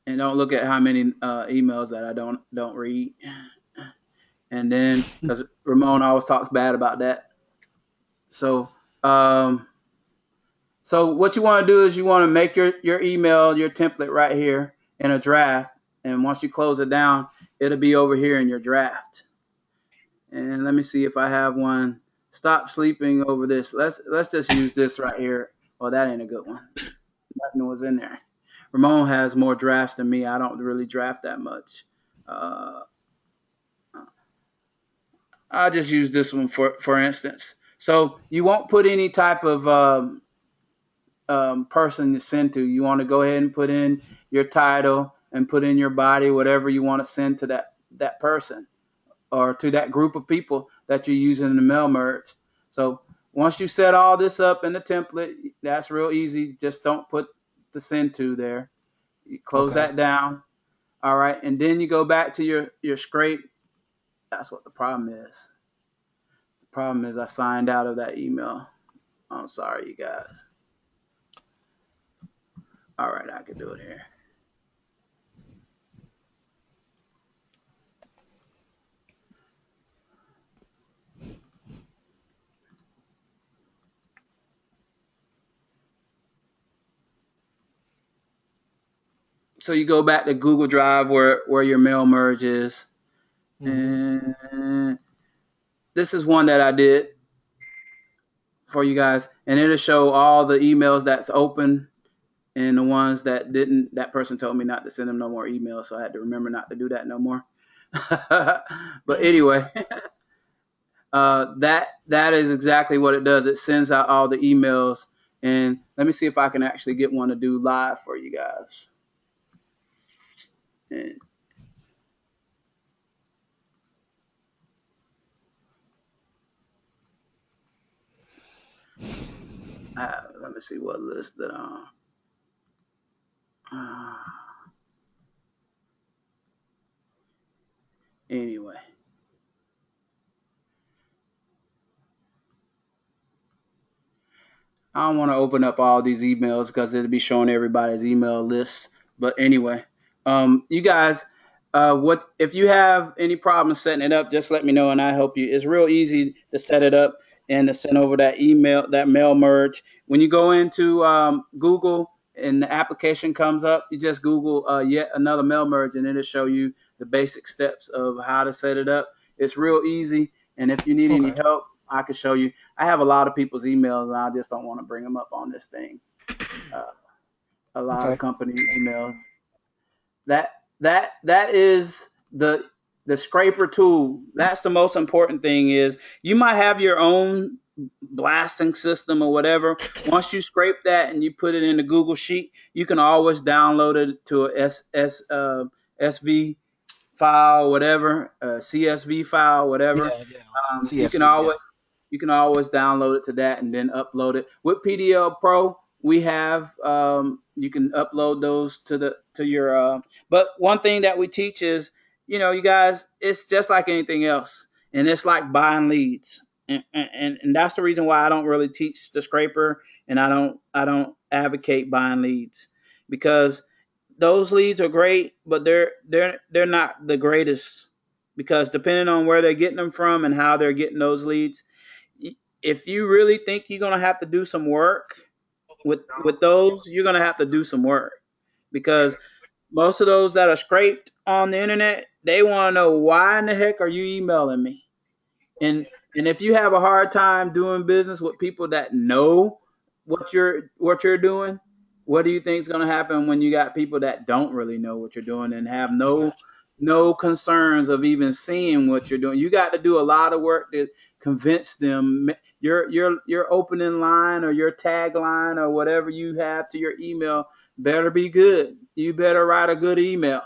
and don't look at how many emails that I don't read. And then, because Ramon always talks bad about that. So what you want to do is you want to make your email, your template right here in a draft. And once you close it down, it'll be over here in your draft. And let me see if I have one. Stop sleeping over this. Let's just use this right here. Well, that ain't a good one. Nothing was in there. Ramon has more drafts than me. I don't really draft that much. I'll just use this one for instance. So you won't put any type of person to send to. You want to go ahead and put in your title and put in your body, whatever you want to send to that person or to that group of people that you're using in the mail merge. So once you set all this up in the template, that's real easy. Just don't put the send to there. You close that down. All right. And then you go back to your scrape. That's what the problem is. The problem is I signed out of that email. I'm sorry, you guys. All right, I can do it here. So you go back to Google Drive where your mail merge is. And this is one that I did for you guys. And it'll show all the emails that's open and the ones that didn't. That person told me not to send them no more emails, so I had to remember not to do that no more. But anyway, that is exactly what it does. It sends out all the emails. And let me see if I can actually get one to do live for you guys. And let me see what list that anyway. I don't want to open up all these emails because it'll be showing everybody's email lists. But anyway, you guys, what if you have any problems setting it up, just let me know and I help you. It's real easy to set it up and to send over that mail merge. When you go into Google and the application comes up, you just Google yet another mail merge and it'll show you the basic steps of how to set it up. It's real easy. And if you need any help, I can show you. I have a lot of people's emails, and I just don't want to bring them up on this thing. A lot of company emails. That is the scraper tool. That's the most important thing. Is you might have your own blasting system or whatever. Once you scrape that and you put it in the Google Sheet, you can always download it to a SV file, whatever, CSV file, whatever. Yeah, yeah. You can CSV, yeah. always download it to that and then upload it with PDL Pro. We have you can upload those to your. But one thing that we teach is, you guys, it's just like anything else, and it's like buying leads, and that's the reason why I don't really teach the scraper, and I don't advocate buying leads, because those leads are great, but they're not the greatest, because depending on where they're getting them from and how they're getting those leads, if you really think you're gonna have to do some work with those, you're gonna have to do some work, because most of those that are scraped on the internet, they want to know, why in the heck are you emailing me? And if you have a hard time doing business with people that know what you're doing, what do you think is going to happen when you got people that don't really know what you're doing and have no concerns of even seeing what you're doing? You got to do a lot of work to convince them. Your opening line or your tagline or whatever you have to your email better be good. You better write a good email.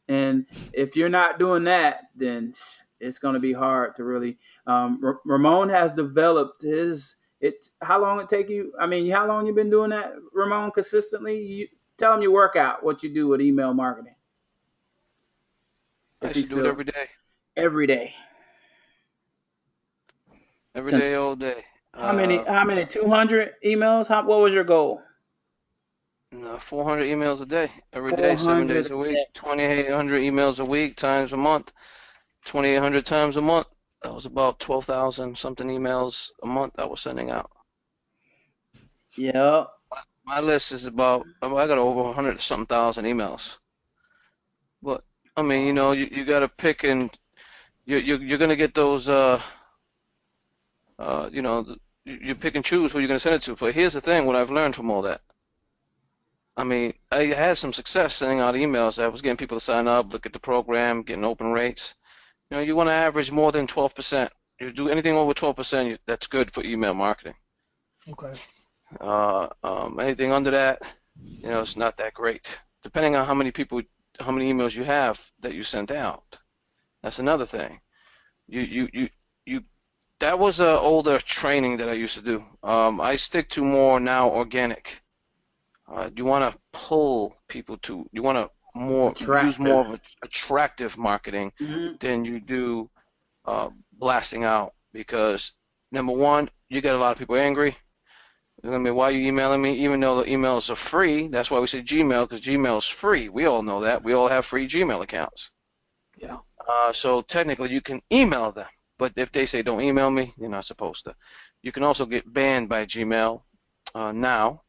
And if you're not doing that, then it's going to be hard to really. Ramon has developed his. How long it take you? I mean, how long you been doing that, Ramon, consistently? Tell him your workout, what you do with email marketing. I If used he's to do it still every day. every day. Every day, all day. How many? 200 emails? What was your goal? 400 emails a day, every day, 7 days a week, 2,800 emails a week times a month, 2,800 times a month. That was about 12,000 something emails a month I was sending out. Yeah. My list is about, I got over 100 something thousand emails. But I mean, you got to pick, and you're gonna get those, you pick and choose who you're gonna send it to. But here's the thing: what I've learned from all that. I mean, I had some success sending out emails. I was getting people to sign up, look at the program, getting open rates. You want to average more than 12%. You do anything over 12%, that's good for email marketing. Okay. Anything under that, it's not that great. Depending on how many emails you have that you sent out. That's another thing. That was an older training that I used to do. I stick to more now organic. You want to pull people to, you want to use more of attractive marketing than you do blasting out, because number one, you get a lot of people angry. They're going to be, why are you emailing me? Even though the emails are free. That's why we say Gmail, because Gmail is free. We all know that. We all have free Gmail accounts. Yeah. So technically you can email them, but if they say don't email me, you're not supposed to. You can also get banned by Gmail now.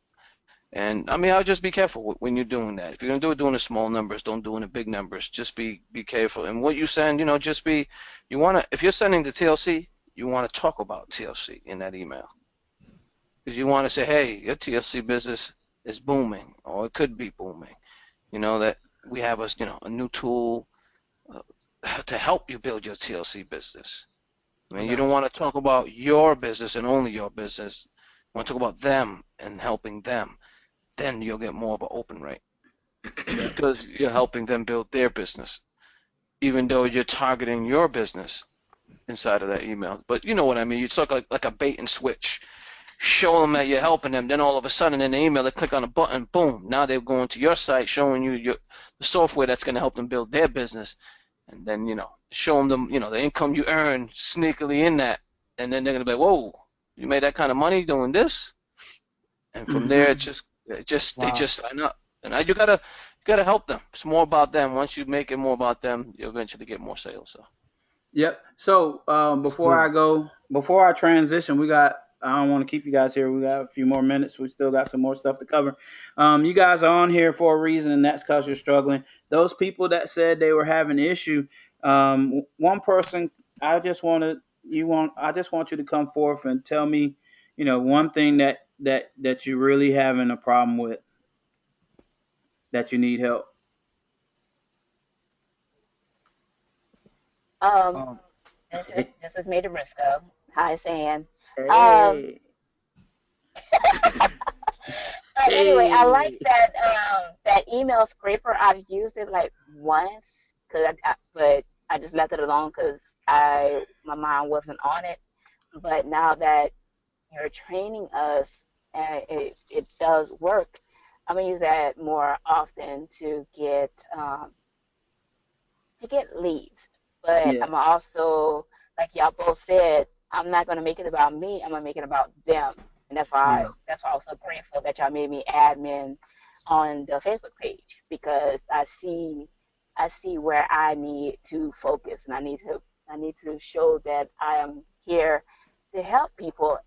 And I mean, I'll just be careful when you're doing that. If you're gonna do it in small numbers, don't do it in big numbers. Just be careful. And what you send, if you're sending to TLC, you want to talk about TLC in that email, because you want to say, hey, your TLC business is booming, or it could be booming. That we have a new tool to help you build your TLC business. I mean, you don't want to talk about your business and only your business. You want to talk about them and helping them. Then you'll get more of an open rate, because you're helping them build their business, even though you're targeting your business inside of that email. But you know what I mean. You talk like a bait and switch. Show them that you're helping them. Then all of a sudden in the email, they click on a button, boom. Now they're going to your site, showing you the software that's going to help them build their business. And then, show them, the income you earn sneakily in that. And then they're going to be like, whoa, you made that kind of money doing this? And from there, they just sign up. And you gotta help them. It's more about them. Once you make it more about them, you eventually get more sales. So. Yep. So before I transition, I don't want to keep you guys here. We got a few more minutes. We still got some more stuff to cover. You guys are on here for a reason, and that's because you're struggling. Those people that said they were having an issue, one person, I just want you to come forth and tell me, one thing that you're really having a problem with, that you need help. This is Maida Briscoe. Hi, Sam. Hey. Anyway, I like that email scraper. I've used it like once but I just left it alone because my mind wasn't on it. But now that you're training us and it does work, I'm gonna use that more often to get leads. But Yeah. I'm also, like y'all both said, I'm not gonna make it about me. I'm gonna make it about them, and Yeah. that's why I was so grateful that y'all made me admin on the Facebook page because I see where I need to focus, and I need to show that I am here to help people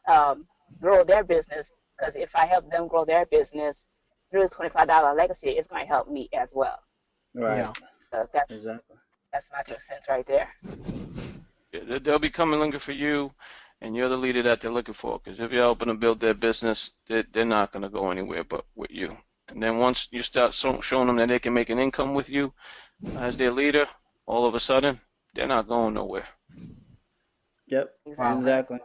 um, grow their business. Because if I help them grow their business through the $25 legacy, it's going to help me as well. Right. Yeah. So Exactly. that's my 2 cents right there. Yeah, they'll be coming looking for you, and you're the leader that they're looking for. Because if you're helping them build their business, they're not going to go anywhere but with you. And then once you start showing them that they can make an income with you as their leader, all of a sudden, they're not going nowhere. Yep. Wow. Exactly.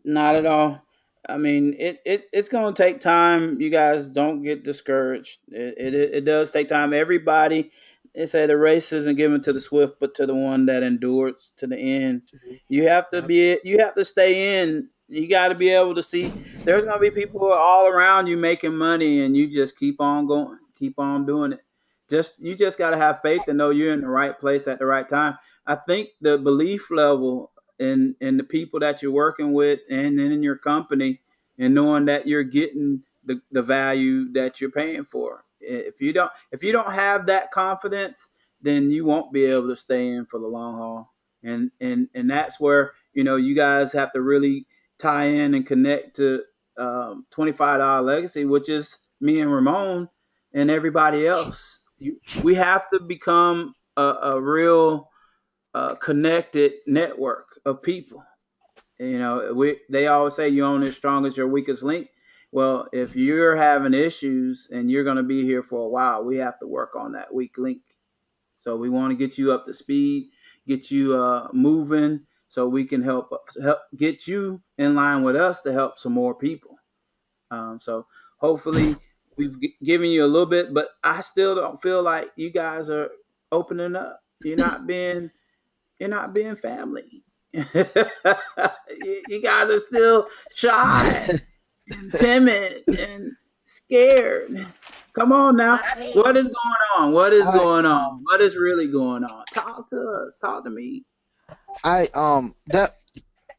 Not at all. I mean, it's going to take time. You guys don't get discouraged. It does take time. Everybody, they say the race isn't given to the swift, but to the one that endures to the end. You have to Yep. you have to stay in. You got to be able to see. There's going to be people who are all around you making money, and you just keep on going, keep on doing it. You just got to have faith to know you're in the right place at the right time. I think the belief level in the people that you're working with and in your company and knowing that you're getting the value that you're paying for. If you don't have that confidence, then you won't be able to stay in for the long haul. And that's where you guys have to really tie in and connect to $25 legacy, which is me and Ramon and everybody else. We have to become a real connected network of people. They always say you're only as strong as your weakest link. Well, if you're having issues and you're going to be here for a while, we have to work on that weak link. So we want to get you up to speed, get you moving, so we can help get you in line with us to help some more people. So hopefully we've given you a little bit, but I still don't feel like you guys are opening up. You're not being family. You guys are still shy and timid and scared. Come on now. Not me. What is going on? What is I going on? What is really going on? Talk to us. Talk to me. that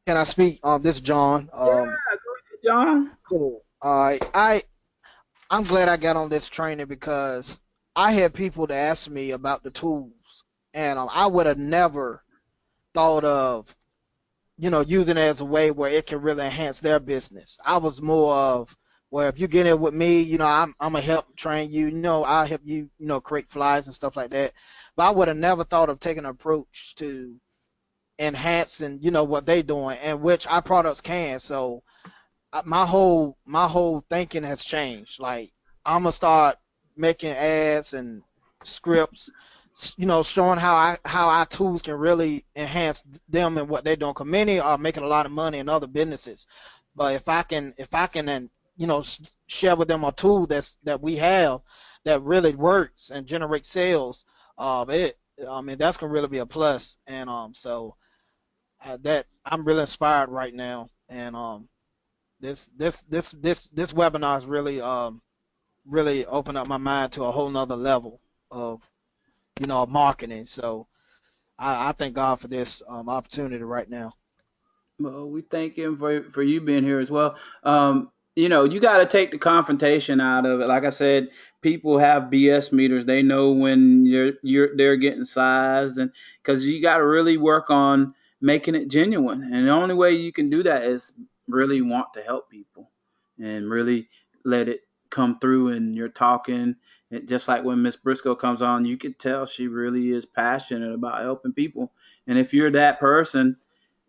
can I speak? This is John. Yeah, go ahead, John. Cool. I'm glad I got on this training because I had people to ask me about the tools, and I would have never thought of using it as a way where it can really enhance their business. I was more of, well, if you get in with me, I'm gonna help train you. I'll help you, create flyers and stuff like that. But I would have never thought of taking an approach to enhancing, what they doing, and which our products can. So my whole thinking has changed. Like, I'm gonna start making ads and scripts, showing how our tools can really enhance them and what they're doing. Cause many are making a lot of money in other businesses, but if I can and share with them a tool that we have that really works and generates sales, that's gonna really be a plus. And so that I'm really inspired right now. And this webinar is really opened up my mind to a whole nother level of marketing. So I thank God for this opportunity right now. Well, we thank him for you being here as well. You got to take the confrontation out of it. Like I said, people have BS meters. They know when they're getting sized, and because you got to really work on making it genuine. And the only way you can do that is really want to help people and really let it come through. And you're talking, just like when Miss Briscoe comes on, you can tell she really is passionate about helping people. And if you're that person,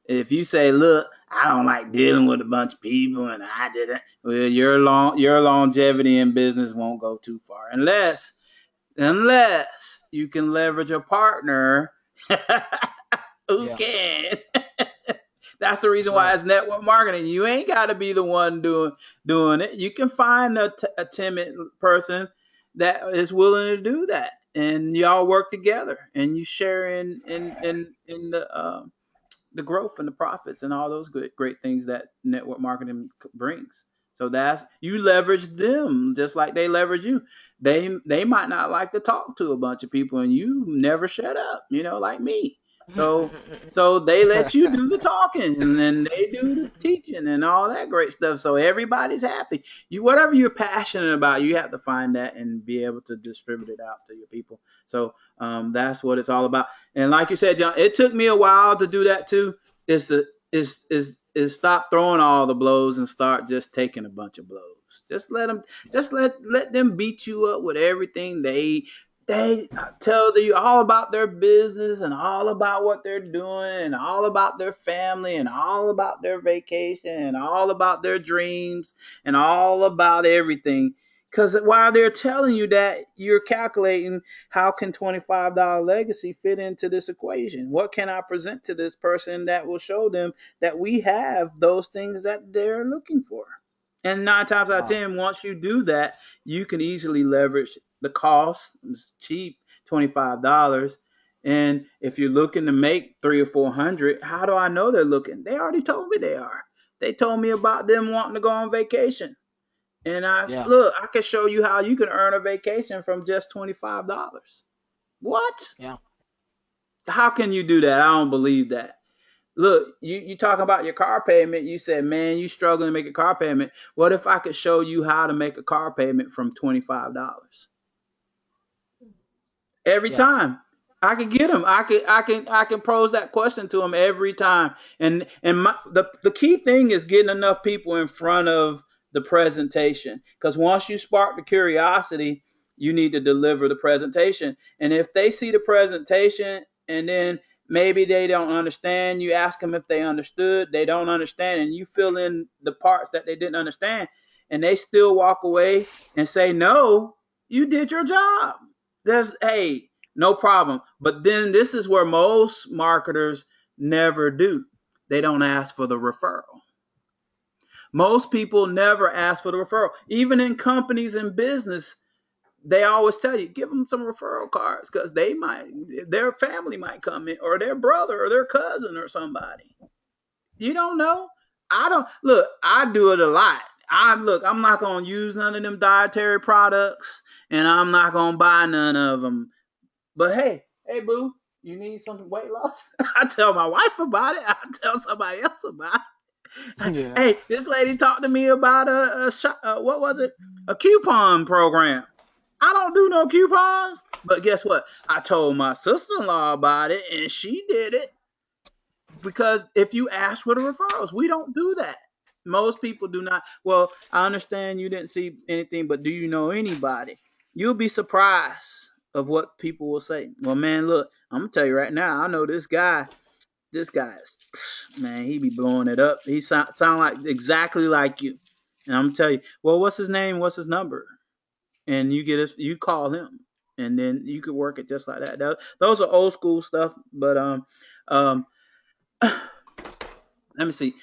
if you say, "Look, I don't like dealing with a bunch of people, and I didn't," well, your longevity in business won't go too far unless you can leverage a partner who Yeah, can. That's the reason that's why right. it's network marketing. You ain't got to be the one doing it. You can find a timid person that is willing to do that, and y'all work together and you share in the growth and the profits and all those great things that network marketing brings. So that's, you leverage them just like they leverage you. They might not like to talk to a bunch of people, and you never shut up, like me. So they let you do the talking, and then they do the teaching and all that great stuff. So everybody's happy. Whatever you're passionate about, you have to find that and be able to distribute it out to your people. So that's what it's all about. And like you said, John, it took me a while to do that too. Is stop throwing all the blows and start just taking a bunch of blows. Just let them beat you up with everything they tell you all about their business and all about what they're doing and all about their family and all about their vacation and all about their dreams and all about everything. Because while they're telling you that, you're calculating, how can $25 legacy fit into this equation? What can I present to this person that will show them that we have those things that they're looking for? And 9 times out of 10, once you do that, you can easily leverage the cost. It's cheap, $25. And if you're looking to make 300 or 400, how do I know they're looking? They already told me they are. They told me about them wanting to go on vacation. And I can show you how you can earn a vacation from just $25. What? Yeah. How can you do that? I don't believe that. Look, you talk about your car payment. You said, man, you struggling to make a car payment. What if I could show you how to make a car payment from $25? Every time. I could get them. I can pose that question to them every time. And the key thing is getting enough people in front of the presentation. Because once you spark the curiosity, you need to deliver the presentation. And if they see the presentation and then maybe they don't understand, you ask them if they understood, they don't understand, and you fill in the parts that they didn't understand, and they still walk away and say, no, you did your job. Hey, no problem. But then this is where most marketers never do. They don't ask for the referral. Most people never ask for the referral. Even in companies and business, they always tell you, give them some referral cards, because their family might come in, or their brother or their cousin or somebody. You don't know. I do it a lot. I'm not going to use none of them dietary products, and I'm not going to buy none of them. But hey, boo, you need some weight loss? I tell my wife about it. I tell somebody else about it. Yeah. Hey, this lady talked to me about what was it? A coupon program. I don't do no coupons, but guess what? I told my sister-in-law about it, and she did it. Because if you ask for the referrals, we don't do that. Most people do not. Well, I understand you didn't see anything, but do you know anybody? You'll be surprised of what people will say. Well, man, look, I'm gonna tell you right now. I know this guy. This guy's, man, he be blowing it up. He sound like exactly like you. And I'm gonna tell you, well, what's his name? What's his number? And you call him, and then you could work it just like that. Those are old school stuff, but let me see.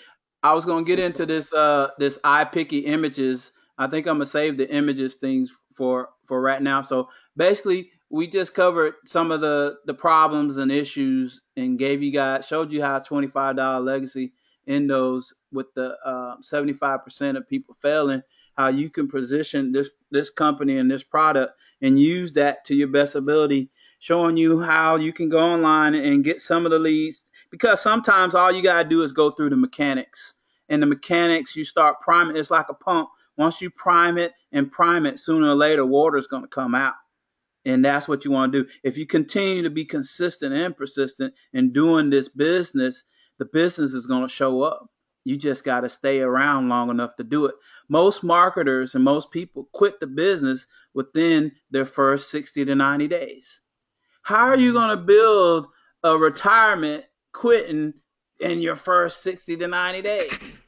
I was gonna get into this iPicky images. I think I'm gonna save the images things for right now. So basically, we just covered some of the problems and issues, and showed you how $25 legacy in those with the 75% of people failing. How you can position this company and this product and use that to your best ability, showing you how you can go online and get some of the leads, because sometimes all you got to do is go through the mechanics. And the mechanics, you start priming. It's like a pump. Once you prime it, sooner or later, water's going to come out. And that's what you want to do. If you continue to be consistent and persistent in doing this business, the business is going to show up. You just got to stay around long enough to do it. Most marketers and most people quit the business within their first 60 to 90 days. How are you going to build a retirement quitting in your first 60 to 90 days?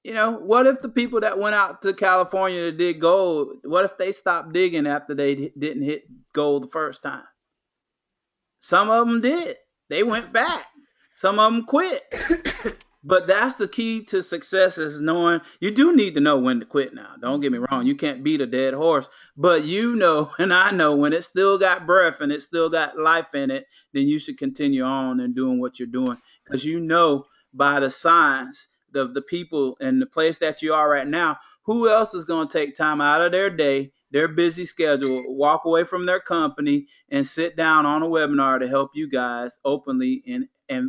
What if the people that went out to California to dig gold, what if they stopped digging after they didn't hit gold the first time? Some of them did. They went back. Some of them quit. But that's the key to success, is knowing. You do need to know when to quit now. Don't get me wrong. You can't beat a dead horse. But you know, and I know, when it still got breath and it still got life in it, then you should continue on and doing what you're doing. Because you know by the signs of the people and the place that you are right now, who else is going to take time out of their day, their busy schedule, walk away from their company and sit down on a webinar to help you guys openly and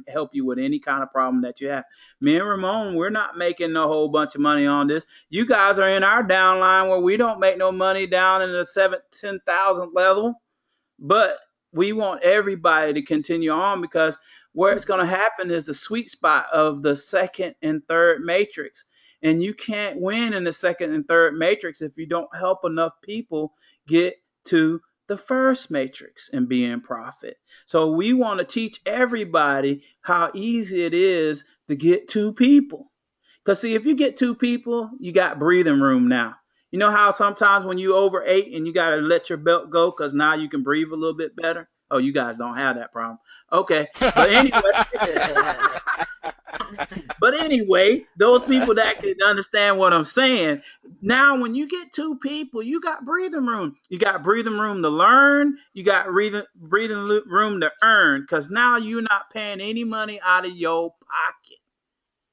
help you with any kind of problem that you have. Me and Ramon, we're not making a whole bunch of money on this. You guys are in our downline where we don't make no money down in the 10,000 level, but we want everybody to continue on, because where it's going to happen is the sweet spot of the second and third matrix. And you can't win in the second and third matrix if you don't help enough people get to the first matrix and be in profit. So we want to teach everybody how easy it is to get 2 people. Because see, if you get 2 people, you got breathing room now. You know how sometimes when you overate and you got to let your belt go because now you can breathe a little bit better? Oh, you guys don't have that problem. Okay. But anyway, those people that can understand what I'm saying, now when you get 2 people, you got breathing room. You got breathing room to learn. You got breathing room to earn, because now you're not paying any money out of your pocket.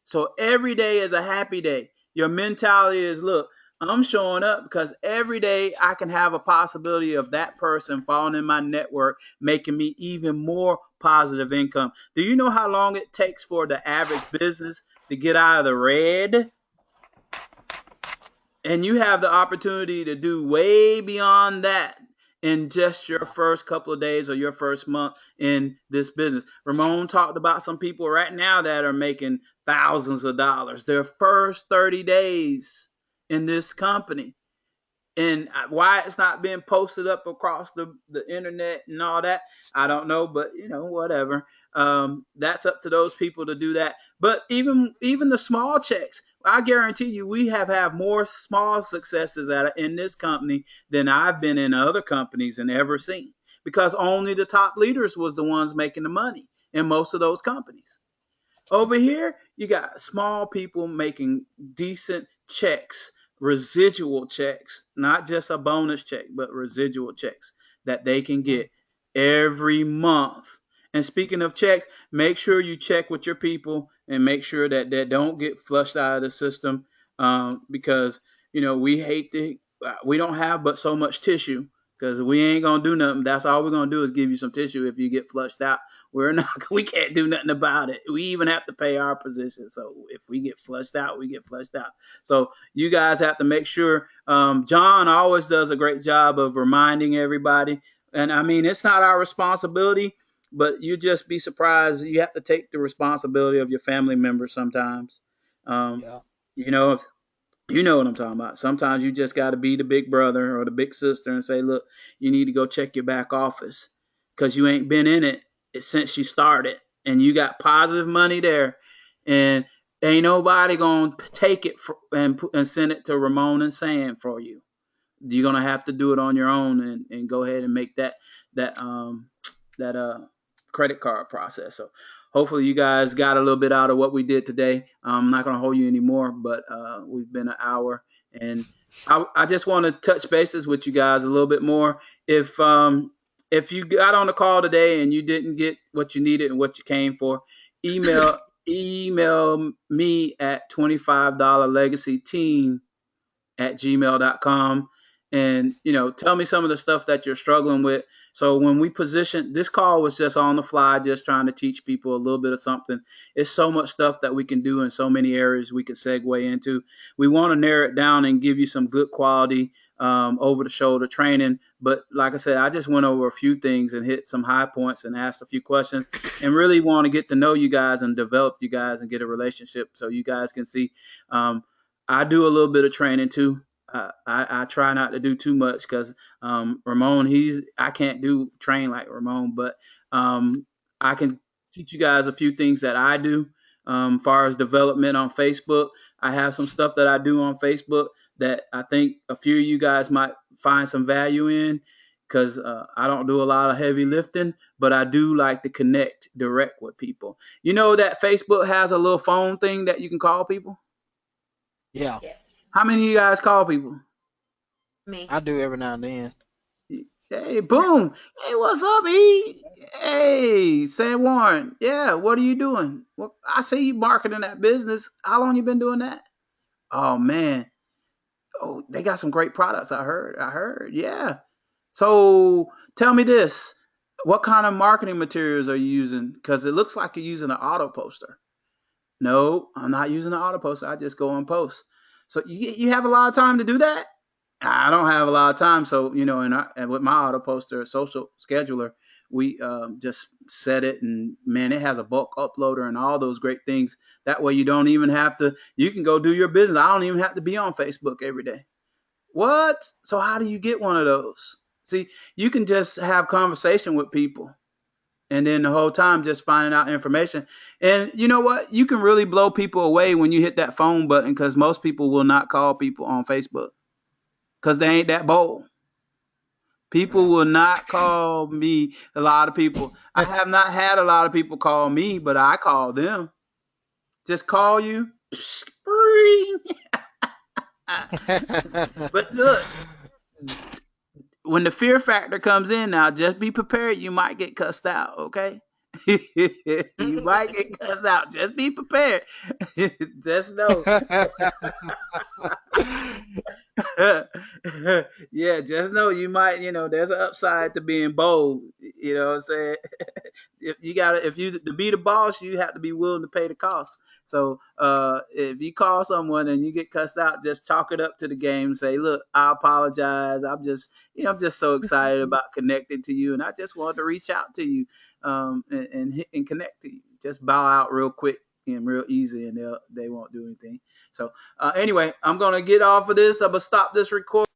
So every day is a happy day. Your mentality is, look, I'm showing up because every day I can have a possibility of that person falling in my network, making me even more positive income. Do you know how long it takes for the average business to get out of the red? And you have the opportunity to do way beyond that in just your first couple of days or your first month in this business. Ramon talked about some people right now that are making thousands of dollars their first 30 days in this company. And why it's not being posted up across the internet and all that, I don't know, but whatever. That's up to those people to do that. But even the small checks, I guarantee you, we have more small successes in this company than I've been in other companies and ever seen, because only the top leaders was the ones making the money in most of those companies. Over here, you got small people making decent checks, residual checks, not just a bonus check, but residual checks that they can get every month. And speaking of checks, make sure you check with your people and make sure that they don't get flushed out of the system, because we don't have but so much tissue, because we ain't gonna do nothing. That's all we're gonna do is give you some tissue if you get flushed out. We can't do nothing about it. We even have to pay our position. So if we get flushed out, we get flushed out. So you guys have to make sure. John always does a great job of reminding everybody. And I mean, it's not our responsibility, but you just be surprised. You have to take the responsibility of your family members sometimes. Yeah. You know, you know what I'm talking about. Sometimes you just got to be the big brother or the big sister and say, look, you need to go check your back office because you ain't been in it since you started, and you got positive money there, and ain't nobody going to take it and send it to Ramon and Sam for you. You're going to have to do it on your own and go ahead and make that credit card process. So hopefully you guys got a little bit out of what we did today. I'm not going to hold you anymore, but we've been an hour, and I just want to touch bases with you guys a little bit more. If you got on the call today and you didn't get what you needed and what you came for, email me at $25legacyteam@gmail.com, and tell me some of the stuff that you're struggling with. So when we position this call, was just on the fly, just trying to teach people a little bit of something. It's so much stuff that we can do in so many areas we can segue into. We want to narrow it down and give you some good quality over the shoulder training. But like I said, I just went over a few things and hit some high points and asked a few questions, and really want to get to know you guys and develop you guys and get a relationship so you guys can see. I do a little bit of training too. I try not to do too much because Ramon, I can't train like Ramon, but I can teach you guys a few things that I do. Far as development on Facebook, I have some stuff that I do on Facebook that I think a few of you guys might find some value in, because I don't do a lot of heavy lifting, but I do like to connect direct with people. You know that Facebook has a little phone thing that you can call people? Yeah, Yes. How many of you guys call people? Me. I do every now and then. Hey, boom. Hey, what's up, E? Hey, Sam Warren. Yeah, what are you doing? Well, I see you marketing that business. How long you been doing that? Oh, man. Oh, they got some great products. I heard. Yeah. So tell me this. What kind of marketing materials are you using? Because it looks like you're using an auto poster. No, I'm not using an auto poster. I just go on post. So you have a lot of time to do that? I don't have a lot of time. So, and with my auto poster social scheduler, we just set it, and man, it has a bulk uploader and all those great things. That way you don't even have to, you can go do your business. I don't even have to be on Facebook every day. What? So how do you get one of those? See, you can just have conversation with people, and then the whole time just finding out information. And you know what? You can really blow people away when you hit that phone button, because most people will not call people on Facebook because they ain't that bold. People will not call me. A lot of people. I have not had a lot of people call me, but I call them. Just call you. But look, when the fear factor comes in now, just be prepared. You might get cussed out, okay? You might get cussed out. Just be prepared. Just know. Yeah, just know you might, there's an upside to being bold. You know what I'm saying? If you to be the boss, you have to be willing to pay the cost. So if you call someone and you get cussed out, just chalk it up to the game and say, look, I apologize. I'm just so excited about connecting to you, and I just wanted to reach out to you and connect to you. Just bow out real quick and real easy, and they won't do anything. So anyway, I'm gonna get off of this. I'm gonna stop this recording.